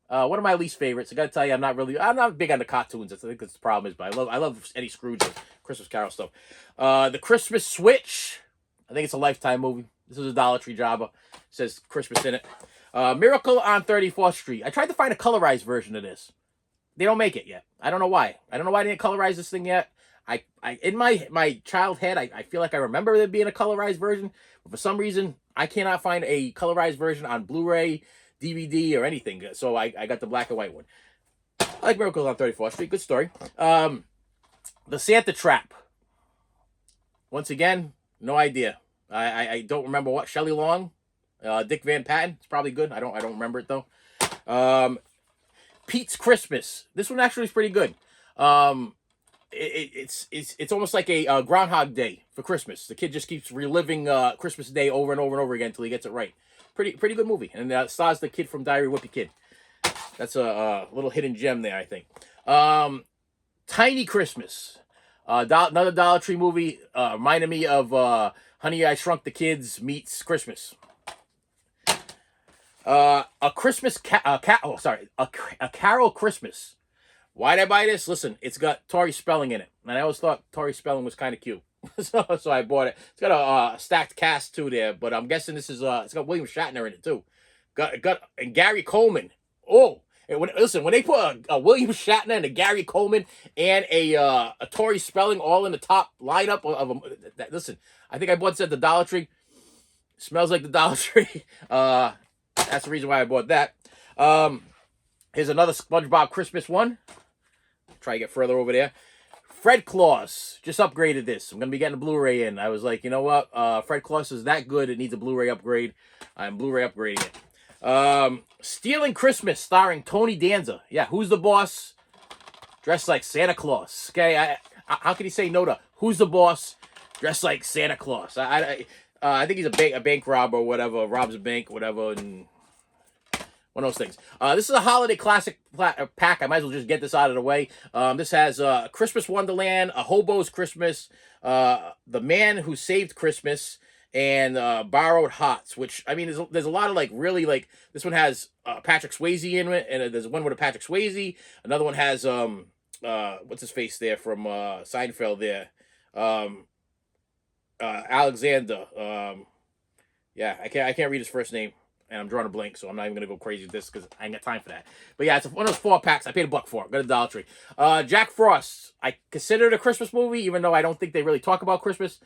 Speaker 2: One of my least favorites. I gotta tell you, I'm not big on the cartoons. I think that's the problem is, but I love Eddie Scrooge, Christmas Carol stuff. The Christmas Switch. I think it's a Lifetime movie. This is a Dollar Tree jobber. It says Christmas in it. Miracle on 34th Street. I tried to find a colorized version of this. They don't make it yet. I don't know why. I don't know why they didn't colorize this thing yet. I in my child head, I feel like I remember there being a colorized version, but for some reason, I cannot find a colorized version on Blu-ray, DVD, or anything. So I got the black and white one. I like Miracle on 34th Street. Good story. The Santa Trap. Once again, no idea. I don't remember what. Shelley Long, Dick Van Patten. It's probably good. I don't remember it though. Pete's Christmas. This one actually is pretty good. It's almost like a Groundhog Day for Christmas. The kid just keeps reliving Christmas Day over and over and over again until he gets it right. Pretty good movie. And stars the kid from Diary of a Wimpy Kid. That's a little hidden gem there, I think. Tiny Christmas. Another Dollar Tree movie. Reminded me of Honey, I Shrunk the Kids meets Christmas. A Christmas a Carol Christmas. Why'd I buy this? Listen, it's got Tori Spelling in it, and I always thought Tori Spelling was kind of cute, so I bought it. It's got a stacked cast too there, but I'm guessing this is it's got William Shatner in it too. And Gary Coleman. Oh, and when they put a William Shatner and a Gary Coleman and a Tori Spelling all in the top lineup of them, listen, I think I bought this at the Dollar Tree. Smells like the Dollar Tree. That's the reason why I bought that. Here's another SpongeBob Christmas one. Try to get further over there. Fred Claus. Just upgraded this. I'm going to be getting a Blu-ray in. I was like, you know what? Fred Claus is that good. It needs a Blu-ray upgrade. I'm Blu-ray upgrading it. Stealing Christmas starring Tony Danza. Yeah, who's the boss? Dressed like Santa Claus. Okay, how can he say no to who's the boss? Dressed like Santa Claus. I think he's a bank robber or whatever. Robs a bank, whatever, and one of those things. This is a holiday classic pack. I might as well just get this out of the way. This has Christmas Wonderland, A Hobo's Christmas, The Man Who Saved Christmas, and Borrowed Hearts. Which, I mean, there's a lot of like really like this one has Patrick Swayze in it, and there's one with a Patrick Swayze. Another one has what's his face there from Seinfeld there. Alexander. Yeah, I can't read his first name. And I'm drawing a blank, so I'm not even going to go crazy with this because I ain't got time for that. But yeah, it's one of those 4 packs. I paid $1 for it. Got a Dollar Tree. Jack Frost. I consider it a Christmas movie, even though I don't think they really talk about Christmas.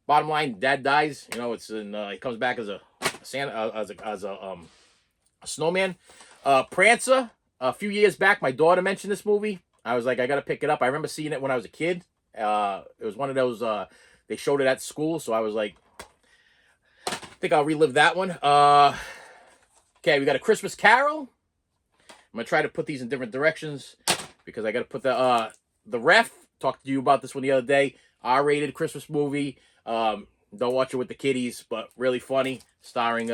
Speaker 2: Bottom line, Dad dies. You know, it's in. He comes back as a Santa, as a snowman. Prancer. A few years back, my daughter mentioned this movie. I was like, I got to pick it up. I remember seeing it when I was a kid. It was one of those. They showed it at school, so I was like, I think I'll relive that one. Okay, we got A Christmas Carol. I'm gonna try to put these in different directions because I got to put the ref. Talked to you about this one the other day. R-rated Christmas movie. Don't watch it with the kiddies, but really funny. Starring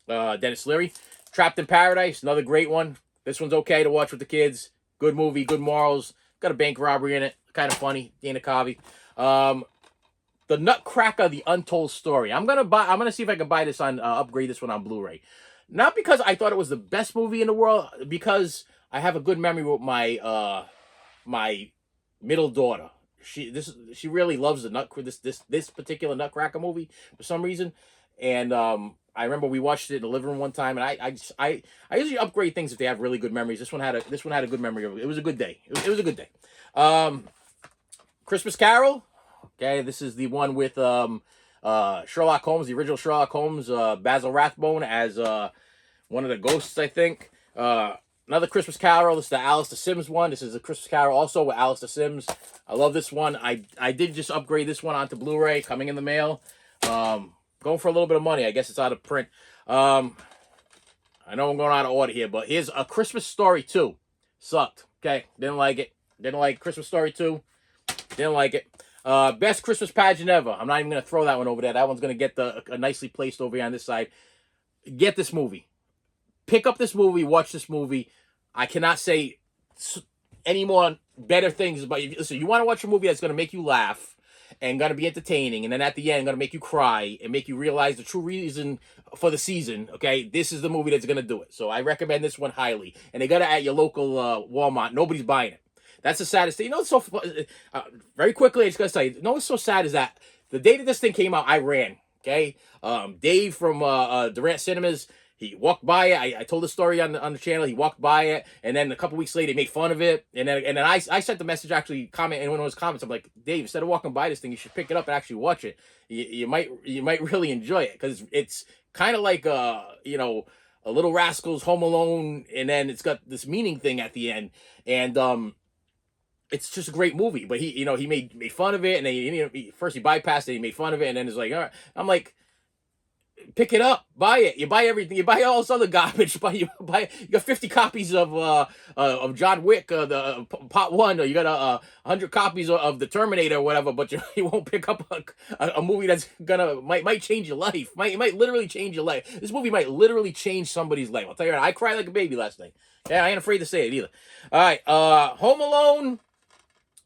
Speaker 2: Dennis Leary. Trapped in Paradise, another great one. This one's okay to watch with the kids. Good movie, good morals. Got a bank robbery in it. Kind of funny. Dana Carvey. The Nutcracker: The Untold Story. I'm gonna see if I can buy this on upgrade this one on Blu-ray. Not because I thought it was the best movie in the world, because I have a good memory with my middle daughter. She really loves this particular Nutcracker movie for some reason, and I remember we watched it in the living room one time, and I usually upgrade things if they have really good memories. This one had a good memory of it. It was a good day. It was a good day. Christmas Carol. Okay, this is the one with Sherlock Holmes, the original Sherlock Holmes, Basil Rathbone as one of the ghosts, I think. Another Christmas Carol. This is the Alistair Sims one. This is a Christmas Carol also with Alistair Sims. I love this one. I did just upgrade this one onto Blu-ray, coming in the mail. Going for a little bit of money. I guess it's out of print. I know I'm going out of order here, but here's A Christmas Story 2. Sucked. Okay, didn't like it. Didn't like Christmas Story 2. Didn't like it. Best Christmas Pageant Ever. I'm not even going to throw that one over there. That one's going to get nicely placed over here on this side. Get this movie. Pick up this movie. Watch this movie. I cannot say any more better things. But listen, you want to watch a movie that's going to make you laugh and going to be entertaining, and then at the end going to make you cry and make you realize the true reason for the season. Okay, this is the movie that's going to do it. So I recommend this one highly. And they got it at your local Walmart. Nobody's buying it. That's the saddest thing. You know, it's so very quickly, I just gotta tell you, what's so sad is that the day that this thing came out, I ran. Okay, Dave from Durant Cinemas, he walked by it. I told the story on the channel. He walked by it, and then a couple weeks later, he made fun of it. And then I sent the message, actually comment in one of his comments. I'm like, Dave, instead of walking by this thing, you should pick it up and actually watch it. You might really enjoy it, because it's kind of like you know, a Little Rascals, Home Alone, and then it's got this meaning thing at the end, and it's just a great movie. But he made fun of it, and then first he bypassed it, he made fun of it, and then it's like, all right. I'm like, pick it up, buy it. You buy everything. You buy all this other garbage. You got 50 copies of John Wick, the part one, or you got 100 copies of the Terminator or whatever. But you won't pick up a movie that's might change your life. Might literally change your life. This movie might literally change somebody's life. I'll tell you what, I cried like a baby last night. Yeah, I ain't afraid to say it either. All right, Home Alone.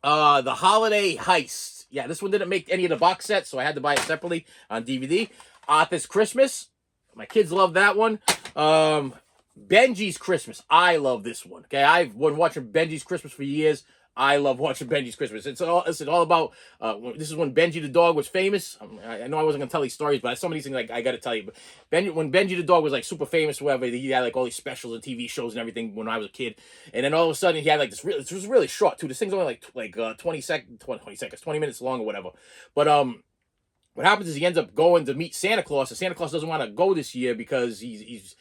Speaker 2: The Holiday Heist. Yeah, this one didn't make any of the box sets, so I had to buy it separately on DVD. Arthur's Christmas. My kids love that one. Benji's Christmas. I love this one. Okay, I've been watching Benji's Christmas for years. I love watching Benji's Christmas. It's all about. This is when Benji the dog was famous. I know I wasn't gonna tell these stories, but some of these things I got to tell you. But when Benji the dog was like super famous, whatever, he had like all these specials and TV shows and everything when I was a kid. And then all of a sudden he had like this. It was really short too. This thing's only like 20 seconds, 20 minutes long or whatever. But what happens is he ends up going to meet Santa Claus, and Santa Claus doesn't want to go this year because he's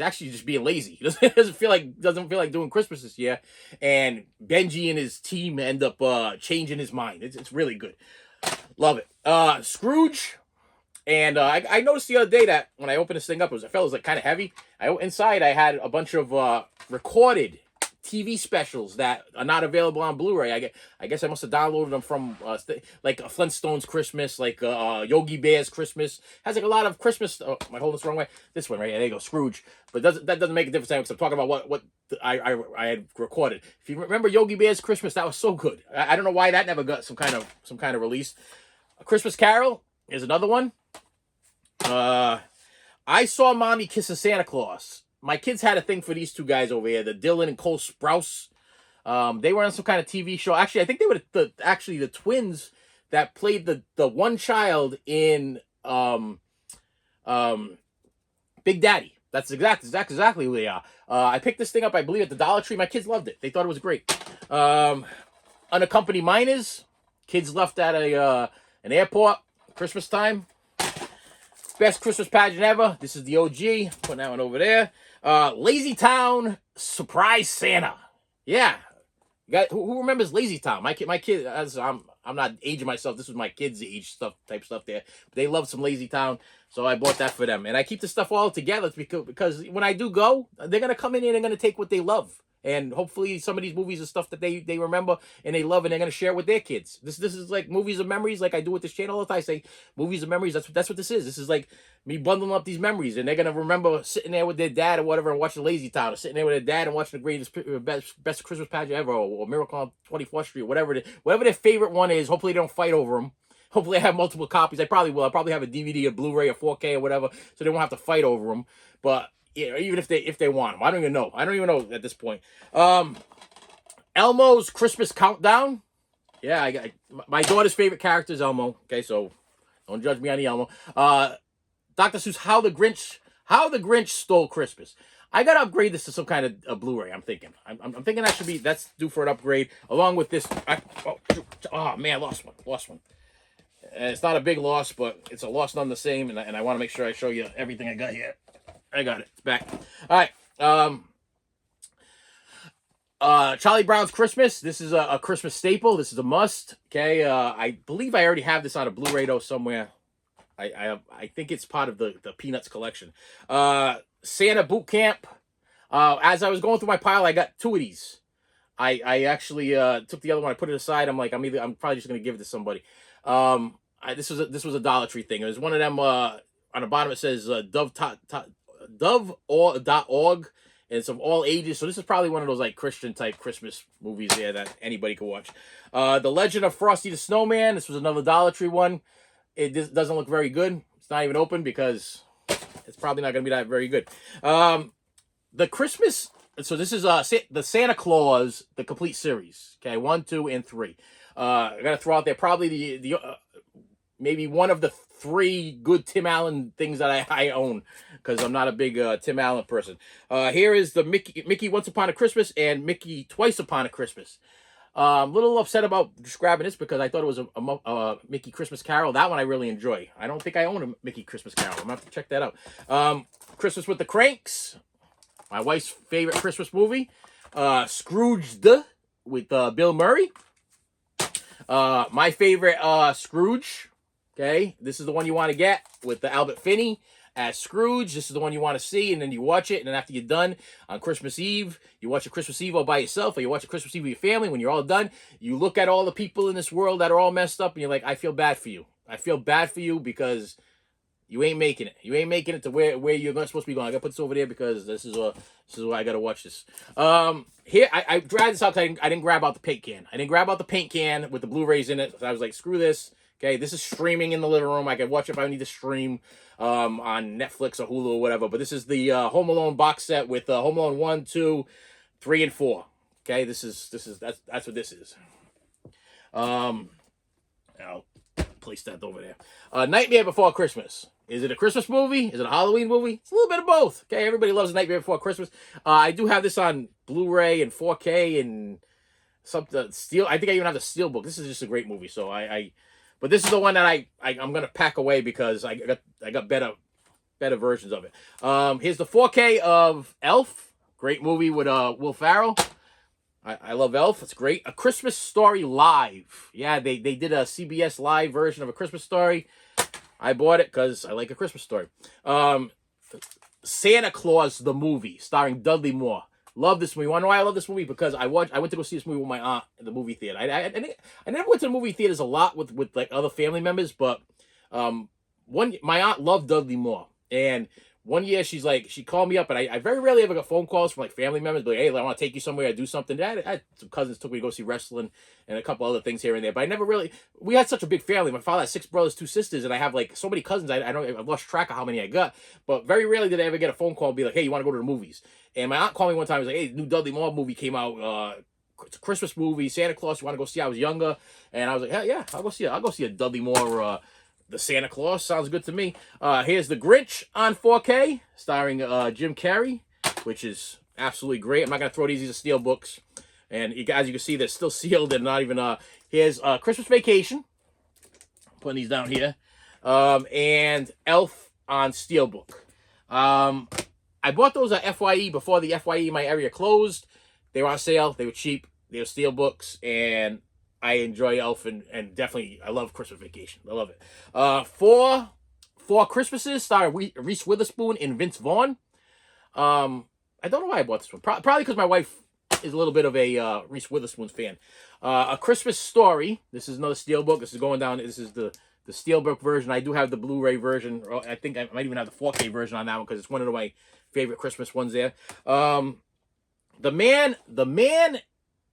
Speaker 2: actually just being lazy. He doesn't feel like doing Christmas this year, and Benji and his team end up changing his mind. It's really good. Love it. Scrooge, and I noticed the other day that when I opened this thing up, I felt it was like kind of heavy. Inside I had a bunch of recorded TV specials that are not available on Blu-ray. I guess I must have downloaded them from like a Flintstones Christmas, like Yogi Bear's Christmas. Has like a lot of Christmas. Oh, am I holding this the wrong way? This one right here. There you go, Scrooge. But that doesn't make a difference because I'm talking about what I had recorded. If you remember Yogi Bear's Christmas, that was so good. I don't know why that never got some kind of release. A Christmas Carol is another one. I Saw Mommy Kissing Santa Claus. My kids had a thing for these two guys over here, the Dylan and Cole Sprouse. They were on some kind of TV show. Actually, I think they were the twins that played the one child in Big Daddy. That's exactly who they are. I picked this thing up, I believe, at the Dollar Tree. My kids loved it. They thought it was great. Unaccompanied Minors. Kids left at an airport Christmas time. Best Christmas Pageant Ever. This is the OG. Putting that one over there. Lazy Town Surprise Santa. Yeah. Who remembers Lazy Town? My kid, as I'm not aging myself. This was my kids' age stuff there. They love some Lazy Town, so I bought that for them. And I keep the stuff all together because when I do go, they're gonna come in here and they're gonna take what they love. And hopefully some of these movies are stuff that they remember and they love, and they're gonna share it with their kids. This is like movies of memories, like I do with this channel all the time. I say movies of memories. That's what this is. This is like me bundling up these memories, and they're gonna remember sitting there with their dad or whatever and watching Lazy Town, or sitting there with their dad and watching the greatest best Christmas pageant ever, or Miracle on 24th Street, whatever their favorite one is. Hopefully they don't fight over them. Hopefully I have multiple copies. I probably will. I'll probably have a DVD, a Blu-ray, a 4K, or whatever, so they won't have to fight over them. But yeah, even if they want them, I don't even know. I don't even know at this point. Elmo's Christmas Countdown. Yeah, my daughter's favorite character is Elmo. Okay, so don't judge me on the Elmo. Dr. Seuss, How the Grinch Stole Christmas. I gotta upgrade this to some kind of a Blu-ray. I'm thinking that's due for an upgrade along with this. Oh man, lost one. And it's not a big loss, but it's a loss none the same. And I want to make sure I show you everything I got here. I got it. It's back. All right. Charlie Brown's Christmas. This is a Christmas staple. This is a must. Okay. I believe I already have this on a Blu-ray though somewhere. I think it's part of the Peanuts collection. Santa Boot Camp. As I was going through my pile, I got two of these. I actually took the other one. I put it aside. I'm I'm probably just gonna give it to somebody. This was a Dollar Tree thing. It was one of them. On the bottom it says dove.org, and it's of all ages. So this is probably one of those like Christian type Christmas movies there that anybody could watch. The Legend of Frosty the Snowman. This was another Dollar Tree one. It doesn't look very good. It's not even open because it's probably not going to be that very good. The Christmas. So this is the Santa Claus, the complete series. Okay, 1, 2, and 3. I got to throw out there probably the maybe one of the 3 good Tim Allen things that I own, because I'm not a big Tim Allen person. Here is the Mickey Once Upon a Christmas and Mickey Twice Upon a Christmas. I'm a little upset about just grabbing this because I thought it was a Mickey Christmas Carol. That one I really enjoy. I don't think I own a Mickey Christmas Carol. I'm going to have to check that out. Christmas with the Cranks. My wife's favorite Christmas movie. Scrooged with Bill Murray. My favorite Scrooge. Okay, this is the one you want to get with the Albert Finney as Scrooge. This is the one you want to see, and then you watch it, and then after you're done on Christmas Eve, you watch a Christmas Eve all by yourself, or you watch a Christmas Eve with your family. When you're all done, you look at all the people in this world that are all messed up, and you're like, I feel bad for you. I feel bad for you because you ain't making it. You ain't making it to where you're supposed to be going. I gotta put this over there because this is why I gotta watch this. Here I dragged this out because I didn't grab out the paint can. I didn't grab out the paint can with the Blu-rays in it. So I was like, screw this. Okay, this is streaming in the living room. I can watch it if I need to stream on Netflix or Hulu or whatever. But this is the Home Alone box set with Home Alone 1, 2, 3, and 4. Okay, that's what this is. I'll place that over there. Nightmare Before Christmas. Is it a Christmas movie? Is it a Halloween movie? It's a little bit of both. Okay, everybody loves Nightmare Before Christmas. I do have this on Blu-ray and 4K and something steel. I think I even have the Steelbook. This is just a great movie. So but this is the one that I'm gonna pack away because I got better versions of it. Here's the 4K of Elf. Great movie with Will Ferrell. I love Elf. It's great. A Christmas Story Live. Yeah, they did a CBS Live version of A Christmas Story. I bought it because I like A Christmas Story. Santa Claus the movie, starring Dudley Moore. Love this movie. You want to know why I love this movie? Because I went to go see this movie with my aunt in the movie theater. I never went to the movie theaters a lot with like other family members, but my aunt loved Dudley Moore, and one year she called me up, and I very rarely ever got phone calls from like family members, like, hey, I want to take you somewhere, I do something. I had some cousins took me to go see wrestling and a couple other things here and there, but I never really. We had such a big family. My father had 6 brothers, 2 sisters, and I have like so many cousins. I've lost track of how many I got, but very rarely did I ever get a phone call and be like, hey, you want to go to the movies? And my aunt called me one time. Was like, hey, new Dudley Moore movie came out. It's a Christmas movie. Santa Claus. You want to go see? I was younger, and I was like, hell yeah, I'll go see it. I'll go see a Dudley Moore. The Santa Claus sounds good to me. Here's The Grinch on 4K, starring Jim Carrey, which is absolutely great. I'm not gonna throw these are steel books, and as you can see, they're still sealed and not even. Here's Christmas Vacation. I'm putting these down here, and Elf on Steelbook. I bought those at FYE before the FYE in my area closed. They were on sale. They were cheap. They're steel books, and I enjoy Elf, and definitely I love Christmas Vacation. I love it. Four Christmases starring Reese Witherspoon and Vince Vaughn. I don't know why I bought this one. Probably because my wife is a little bit of a Reese Witherspoon fan. A Christmas Story. This is another steelbook. This is going down. This is the steelbook version. I do have the Blu-ray version. I think I might even have the 4K version on that one because it's one of my favorite Christmas ones there. The man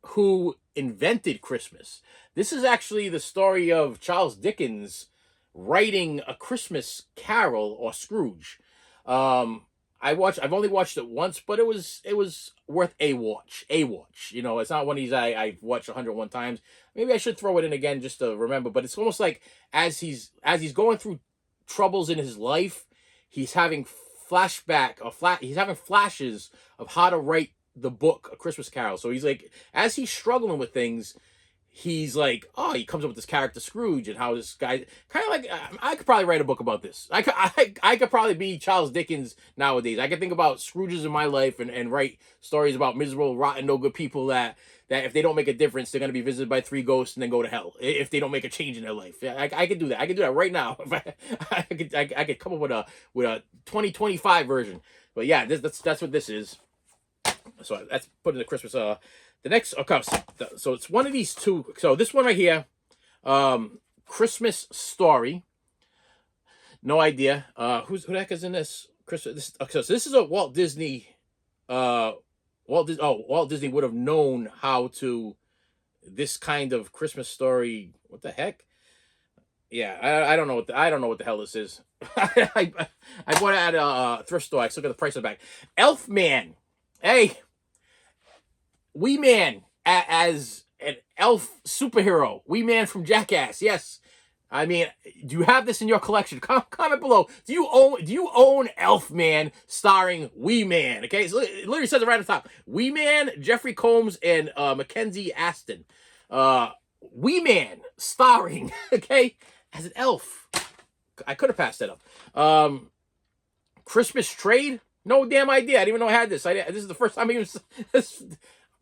Speaker 2: who invented Christmas. This is actually the story of Charles Dickens writing A Christmas Carol or Scrooge. I've only watched it once, but it was worth a watch. You know, it's not one of these I've watched 101 times. Maybe I should throw it in again just to remember. But it's almost like as he's going through troubles in his life, he's having he's having flashes of how to write the book A Christmas Carol. So he's like, as he's struggling with things, he's like, oh, he comes up with this character Scrooge and how this guy kind of like, I could probably write a book about this. I could probably be Charles Dickens nowadays. I could think about Scrooges in my life and write stories about miserable, rotten, no good people that if they don't make a difference, they're going to be visited by 3 ghosts and then go to hell if they don't make a change in their life. I could do that. I could do that right now. I could come up with a 2025 version. But yeah, that's what this is. So that's put in the Christmas. The next, okay, so it's one of these two. So this one right here, Christmas Story. No idea. Who the heck is in this? Okay, so this is a Walt Disney. Walt Disney would have known how to this kind of Christmas story. What the heck? Yeah, I don't know what the hell this is. I bought it at a thrift store. I still got the price of the back. Elfman. Hey, Wee Man as an elf superhero. Wee Man from Jackass. Yes. I mean, do you have this in your collection? Comment below. Do you own Elfman starring Wee Man? Okay, so it literally says it right on top. Wee Man, Jeffrey Combs, and Mackenzie Aston. Wee Man starring, okay, as an elf. I could have passed that up. Christmas Trade. No damn idea. I didn't even know I had this. This is the first time I even.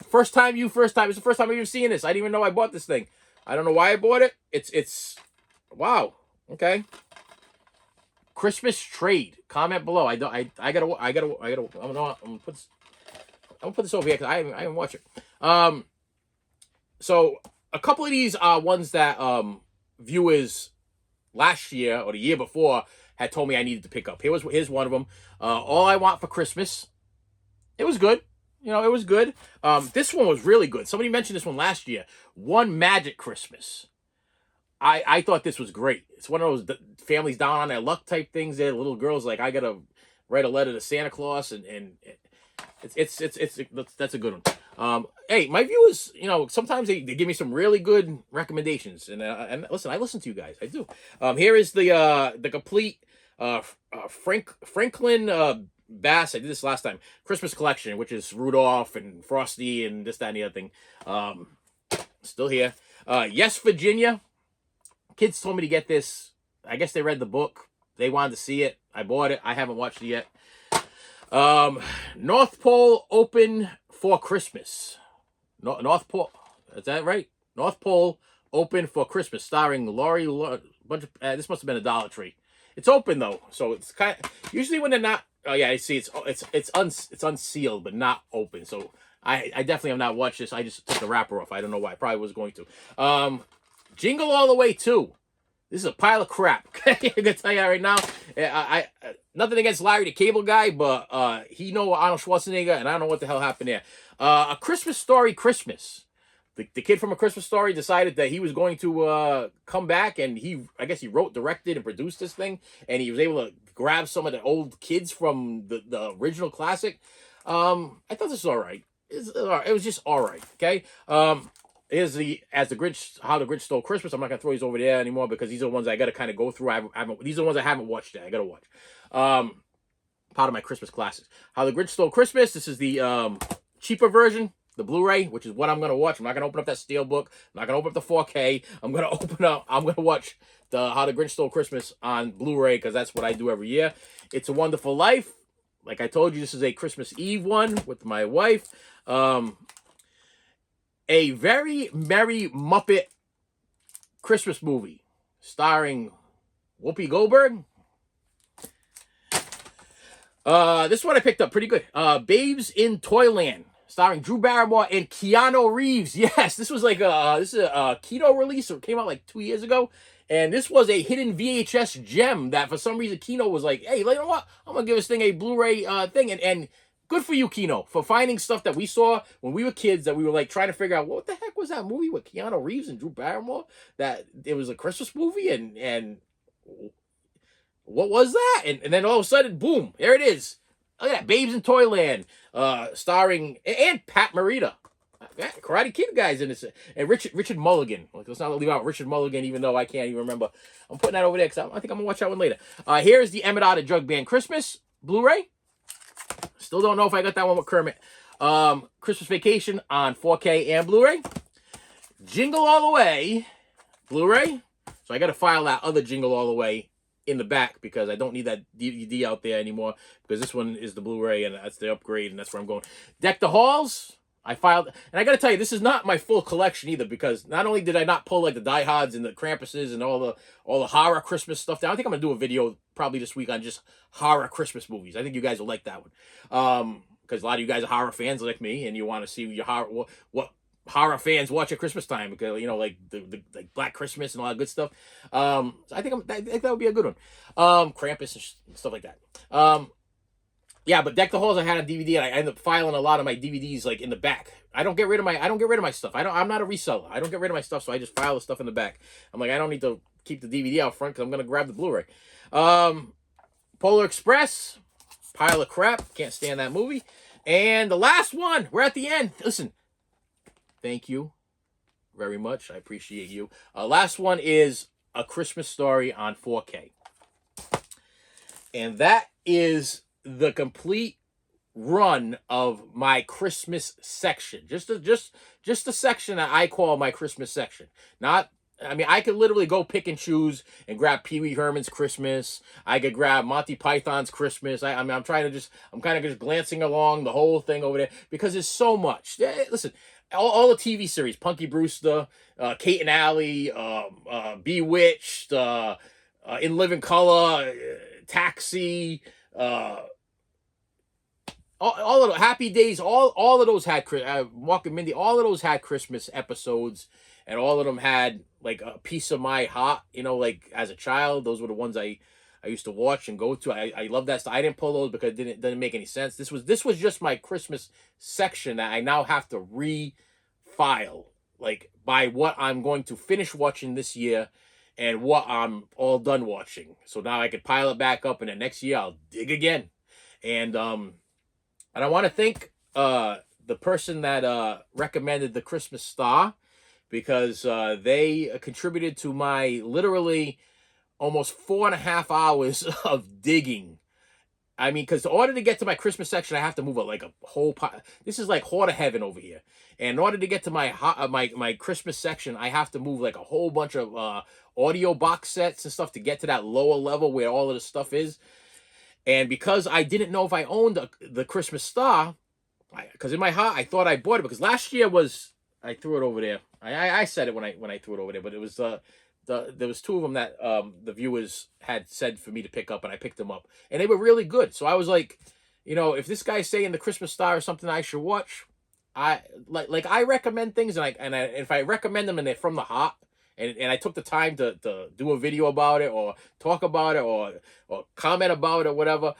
Speaker 2: First time. It's the first time I'm even seeing this. I didn't even know I bought this thing. I don't know why I bought it. It's wow. Okay. Christmas Trade. Comment below. I gotta. I'm gonna put this over here because I haven't watched it. So a couple of these are ones that viewers last year or the year before had told me I needed to pick up. Here's one of them. All I Want for Christmas. It was good. You know, it was good. This one was really good. Somebody mentioned this one last year. One Magic Christmas. I thought this was great. It's one of those families down on their luck type things. There, little girls like, I gotta write a letter to Santa Claus, and that's a good one. Hey, my viewers, you know, sometimes they give me some really good recommendations, and listen, I listen to you guys. I do. Here is the complete Franklin Bass. I did this last time. Christmas collection, which is Rudolph and Frosty and this, that, and the other thing. Still here. Yes, Virginia. Kids told me to get this. I guess they read the book. They wanted to see it. I bought it. I haven't watched it yet. North Pole Open for Christmas. North Pole. Is that right? North Pole Open for Christmas, starring Laurie. This must have been a Dollar Tree. It's open though, so it's kind of usually when they're not. Oh yeah, I see. It's unsealed but not open. So I definitely have not watched this. I just took the wrapper off. I don't know why. I probably was going to. Jingle All the Way 2. This is a pile of crap. I'm gonna tell you that right now. I nothing against Larry the Cable Guy, but he know Arnold Schwarzenegger, and I don't know what the hell happened there. A Christmas Story Christmas. The kid from A Christmas Story decided that he was going to come back, and I guess he wrote, directed, and produced this thing, and he was able to grab some of the old kids from the original classic. I thought this was all right. It was just all right. Okay. Here's How the Grinch Stole Christmas. I'm not gonna throw these over there anymore because these are the ones I gotta kind of go through. These are the ones I haven't watched yet. I gotta watch. Part of my Christmas classics. How the Grinch Stole Christmas. This is the cheaper version, the Blu-ray, which is what I'm gonna watch. I'm not gonna open up that Steelbook. I'm not gonna open up the 4K. I'm gonna watch the How the Grinch Stole Christmas on Blu-ray because that's what I do every year. It's a Wonderful Life. Like I told you, this is a Christmas Eve one with my wife. A Very Merry Muppet Christmas movie starring Whoopi Goldberg. This one I picked up pretty good. Babes in Toyland, starring Drew Barrymore and Keanu Reeves. Yes, this was like this is a Kino release. It came out like 2 years ago, and this was a hidden VHS gem that for some reason Kino was like, "Hey, you know what? I'm gonna give this thing a Blu-ray thing." And good for you, Kino, for finding stuff that we saw when we were kids that we were like trying to figure out what the heck was that movie with Keanu Reeves and Drew Barrymore, that it was a Christmas movie, and what was that? And then all of a sudden, boom, there it is. Look at that, Babes in Toyland, starring, and Pat Morita. Karate Kid guys in this. And Richard Mulligan. Let's not leave out Richard Mulligan, even though I can't even remember. I'm putting that over there because I think I'm going to watch that one later. Here's the Emmett Otter Drug Band Christmas Blu-ray. Still don't know if I got that one with Kermit. Christmas Vacation on 4K and Blu-ray. Jingle All the Way Blu-ray. So I got to file that other Jingle All the Way in the back because I don't need that DVD out there anymore because this one is the Blu-ray and that's the upgrade and that's where I'm going. Deck the Halls. I filed, and I got to tell you, this is not my full collection either because not only did I not pull like the Die Hards and the Krampuses and all the horror Christmas stuff down. I think I'm gonna do a video probably this week on just horror Christmas movies. I think you guys will like that one because a lot of you guys are horror fans like me and you want to see your horror what horror fans watch at Christmas time because like the like Black Christmas and all that good stuff. So I think that would be a good one. Krampus and stuff like that. Yeah, but Deck the Halls I had on DVD and I ended up filing a lot of my DVDs like in the back. I don't get rid of my stuff. I'm not a reseller. I don't get rid of my stuff, so I just file the stuff in the back. I'm like, I don't need to keep the DVD out front because I'm gonna grab the Blu-ray. Polar Express, pile of crap. Can't stand that movie. And the last one, we're at the end. Listen, thank you very much. I appreciate you. Last one is A Christmas Story on 4K. And that is the complete run of my Christmas section. Just a section that I call my Christmas section. Not, I mean, I could literally go pick and choose and grab Pee Wee Herman's Christmas. I could grab Monty Python's Christmas. I'm kind of just glancing along the whole thing over there because there's so much. Listen, all the TV series, Punky Brewster, Kate and Allie, Bewitched, In Living Color, Taxi, all of the Happy Days, all of those had Mark and Mindy, all of those had Christmas episodes, and all of them had like a piece of my heart. Like as a child, those were the ones I used to watch and go to. I love that stuff. I didn't pull those because it didn't make any sense. This was just my Christmas section that I now have to refile, like by what I'm going to finish watching this year and what I'm all done watching. So now I could pile it back up, and then next year I'll dig again. And I want to thank the person that recommended the Christmas Star because they contributed to my literally almost 4.5 hours of digging. I mean, because in order to get to my Christmas section, I have to move like a whole this is like Horde of Heaven over here. And in order to get to my Christmas section, I have to move like a whole bunch of audio box sets and stuff to get to that lower level where all of the stuff is. And because I didn't know if I owned the Christmas Star, because in my heart I thought I bought it because last year I threw it over there. I said it when I threw it over there, but it was there was two of them that the viewers had said for me to pick up, and I picked them up, and they were really good. So I was like, if this guy's saying the Christmas Star is something I should watch, I recommend things, and if I recommend them and they're from the heart. And I took the time to do a video about it or talk about it or comment about it or whatever.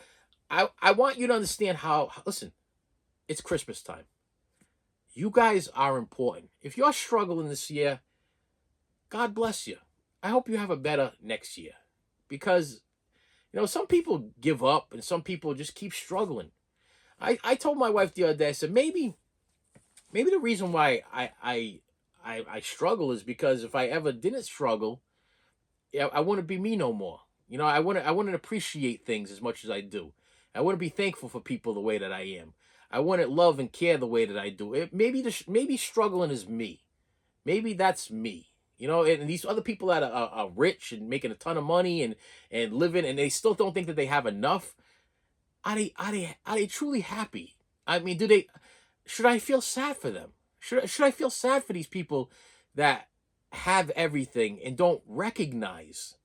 Speaker 2: I want you to understand listen, it's Christmas time. You guys are important. If you're struggling this year, God bless you. I hope you have a better next year. Because, some people give up and some people just keep struggling. I told my wife the other day, I said, maybe the reason why I struggle is because if I ever didn't struggle, I wouldn't be me no more. I wouldn't appreciate things as much as I do. I wouldn't be thankful for people the way that I am. I wouldn't love and care the way that I do. Maybe struggling is me. Maybe that's me. And these other people that are rich and making a ton of money and living, and they still don't think that they have enough. Are they truly happy? I mean, should I feel sad for them? Should I feel sad for these people that have everything and don't recognize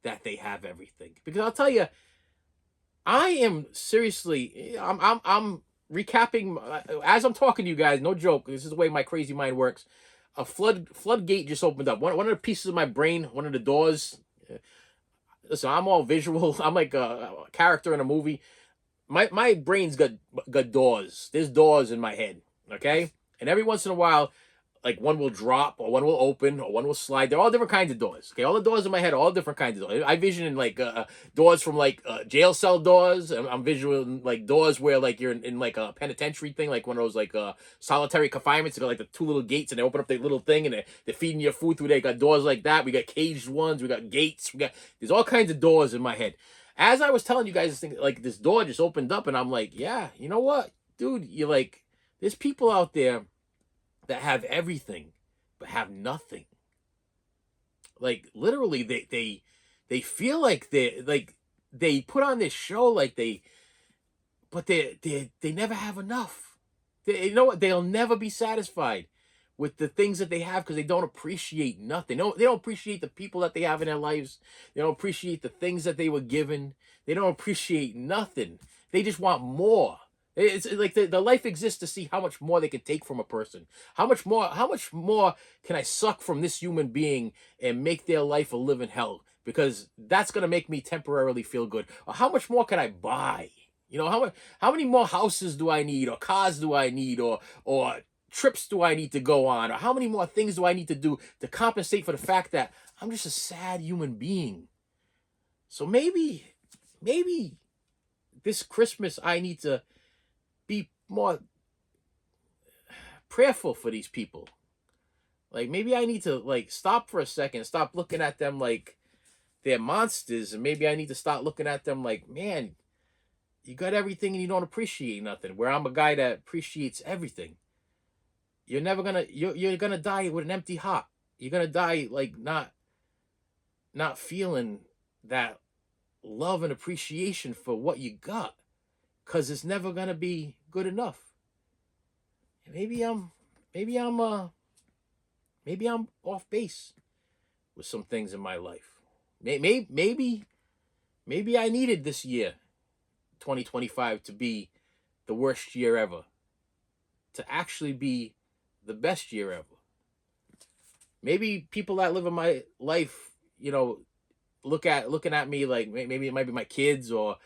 Speaker 2: that they have everything? Because I'll tell you, I am seriously. I'm recapping as I'm talking to you guys. No joke. This is the way my crazy mind works. A floodgate just opened up. One of the pieces of my brain, one of the doors. Listen, I'm all visual. I'm like a character in a movie. My brain's got doors. There's doors in my head. Okay, and every once in a while, like one will drop or one will open or one will slide. They're all different kinds of doors. Okay, all the doors in my head are all different kinds of doors. I vision in like doors from like jail cell doors. I'm visual like doors where like you're in like a penitentiary thing, like one of those like solitary confinements. They got like the two little gates and they open up their little thing and they're feeding your food through there. Got doors like that. We got caged ones. We got gates. There's all kinds of doors in my head. As I was telling you guys, this thing, like this door just opened up and I'm like, yeah, you know what, dude, you're like, there's people out there that have everything but have nothing. Like literally they feel like they put on this show like they never have enough. You know what, they'll never be satisfied with the things that they have because they don't appreciate nothing. No, they don't appreciate the people that they have in their lives. They don't appreciate the things that they were given. They don't appreciate nothing. They just want more. It's like the life exists to see how much more they can take from a person. How much more can I suck from this human being and make their life a living hell? Because that's gonna make me temporarily feel good. Or how much more can I buy? You know, how many more houses do I need, or cars do I need, or trips do I need to go on, or how many more things do I need to do to compensate for the fact that I'm just a sad human being? So maybe this Christmas I need to be more prayerful for these people. Like maybe I need to like stop for a second, stop looking at them like they're monsters, and maybe I need to start looking at them like, man, you got everything and you don't appreciate nothing. Where I'm a guy that appreciates everything. You're gonna die with an empty heart. You're gonna die like not feeling that love and appreciation for what you got, because it's never gonna be good enough. Maybe I'm maybe I'm uh maybe I'm off base with some things in my life. Maybe I needed this year, 2025, to be the worst year ever, to actually be the best year ever. Maybe people that live in my life, you know, looking at me like maybe it might be my kids or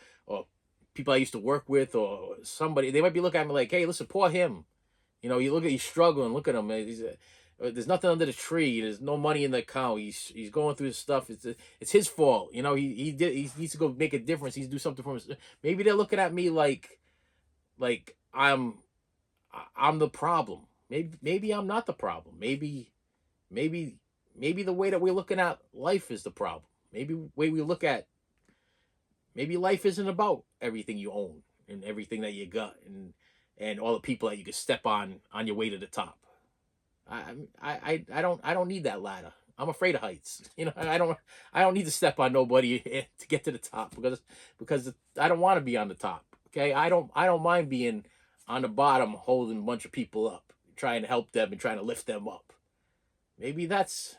Speaker 2: people I used to work with or somebody. They might be looking at me like, hey, listen, poor him. You know, you look at he's struggling. Look at him. There's nothing under the tree. There's no money in the account. He's going through his stuff. It's his fault. You know, he needs to go make a difference. He needs to do something for him. Maybe they're looking at me like I'm the problem. Maybe I'm not the problem. Maybe the way that we're looking at life is the problem. Maybe the way we look at maybe life isn't about everything you own and everything that you got and all the people that you can step on your way to the top. I don't need that ladder. I'm afraid of heights. You know, I don't need to step on nobody to get to the top because I don't want to be on the top. Okay, I don't mind being on the bottom holding a bunch of people up, trying to help them and trying to lift them up. Maybe that's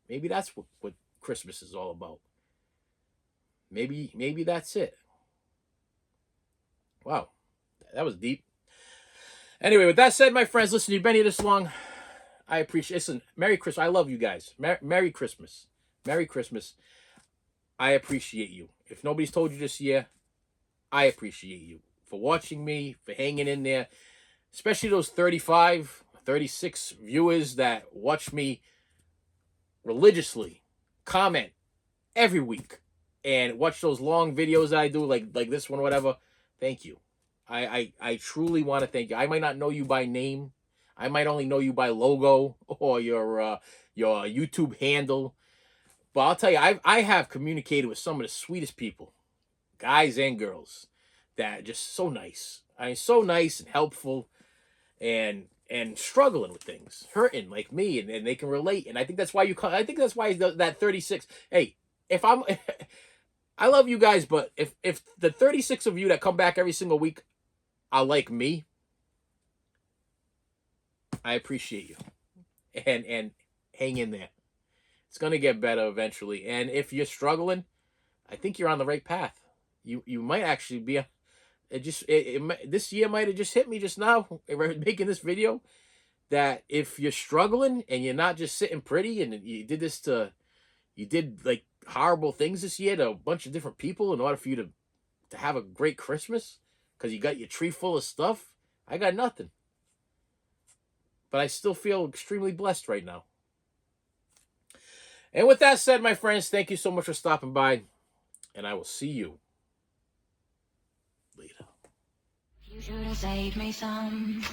Speaker 2: what Christmas is all about. Maybe that's it. Wow, that was deep. Anyway, with that said, my friends, listen, you've been here this long. I appreciate. Listen, Merry Christmas. I love you guys. Merry Christmas. Merry Christmas. I appreciate you. If nobody's told you this year, I appreciate you for watching me, for hanging in there, especially those 35, 36 viewers that watch me religiously, comment every week, and watch those long videos that I do, like this one, whatever. Thank you. I truly want to thank you. I might not know you by name. I might only know you by logo or your YouTube handle. But I'll tell you, I have communicated with some of the sweetest people, guys and girls, that are just so nice. I mean, so nice and helpful, and struggling with things, hurting like me, and they can relate. And I think that's why you call. I think that's why that 36. Hey, if I'm, I love you guys, but if the 36 of you that come back every single week are like me, I appreciate you. And hang in there. It's going to get better eventually. And if you're struggling, I think you're on the right path. You might actually be this year might have just hit me just now making this video, that if you're struggling and you're not just sitting pretty, and you did like horrible things this year to a bunch of different people in order for you to have a great Christmas because you got your tree full of stuff. I got nothing. But I still feel extremely blessed right now. And with that said, my friends, thank you so much for stopping by, and I will see you later. You should have saved me some.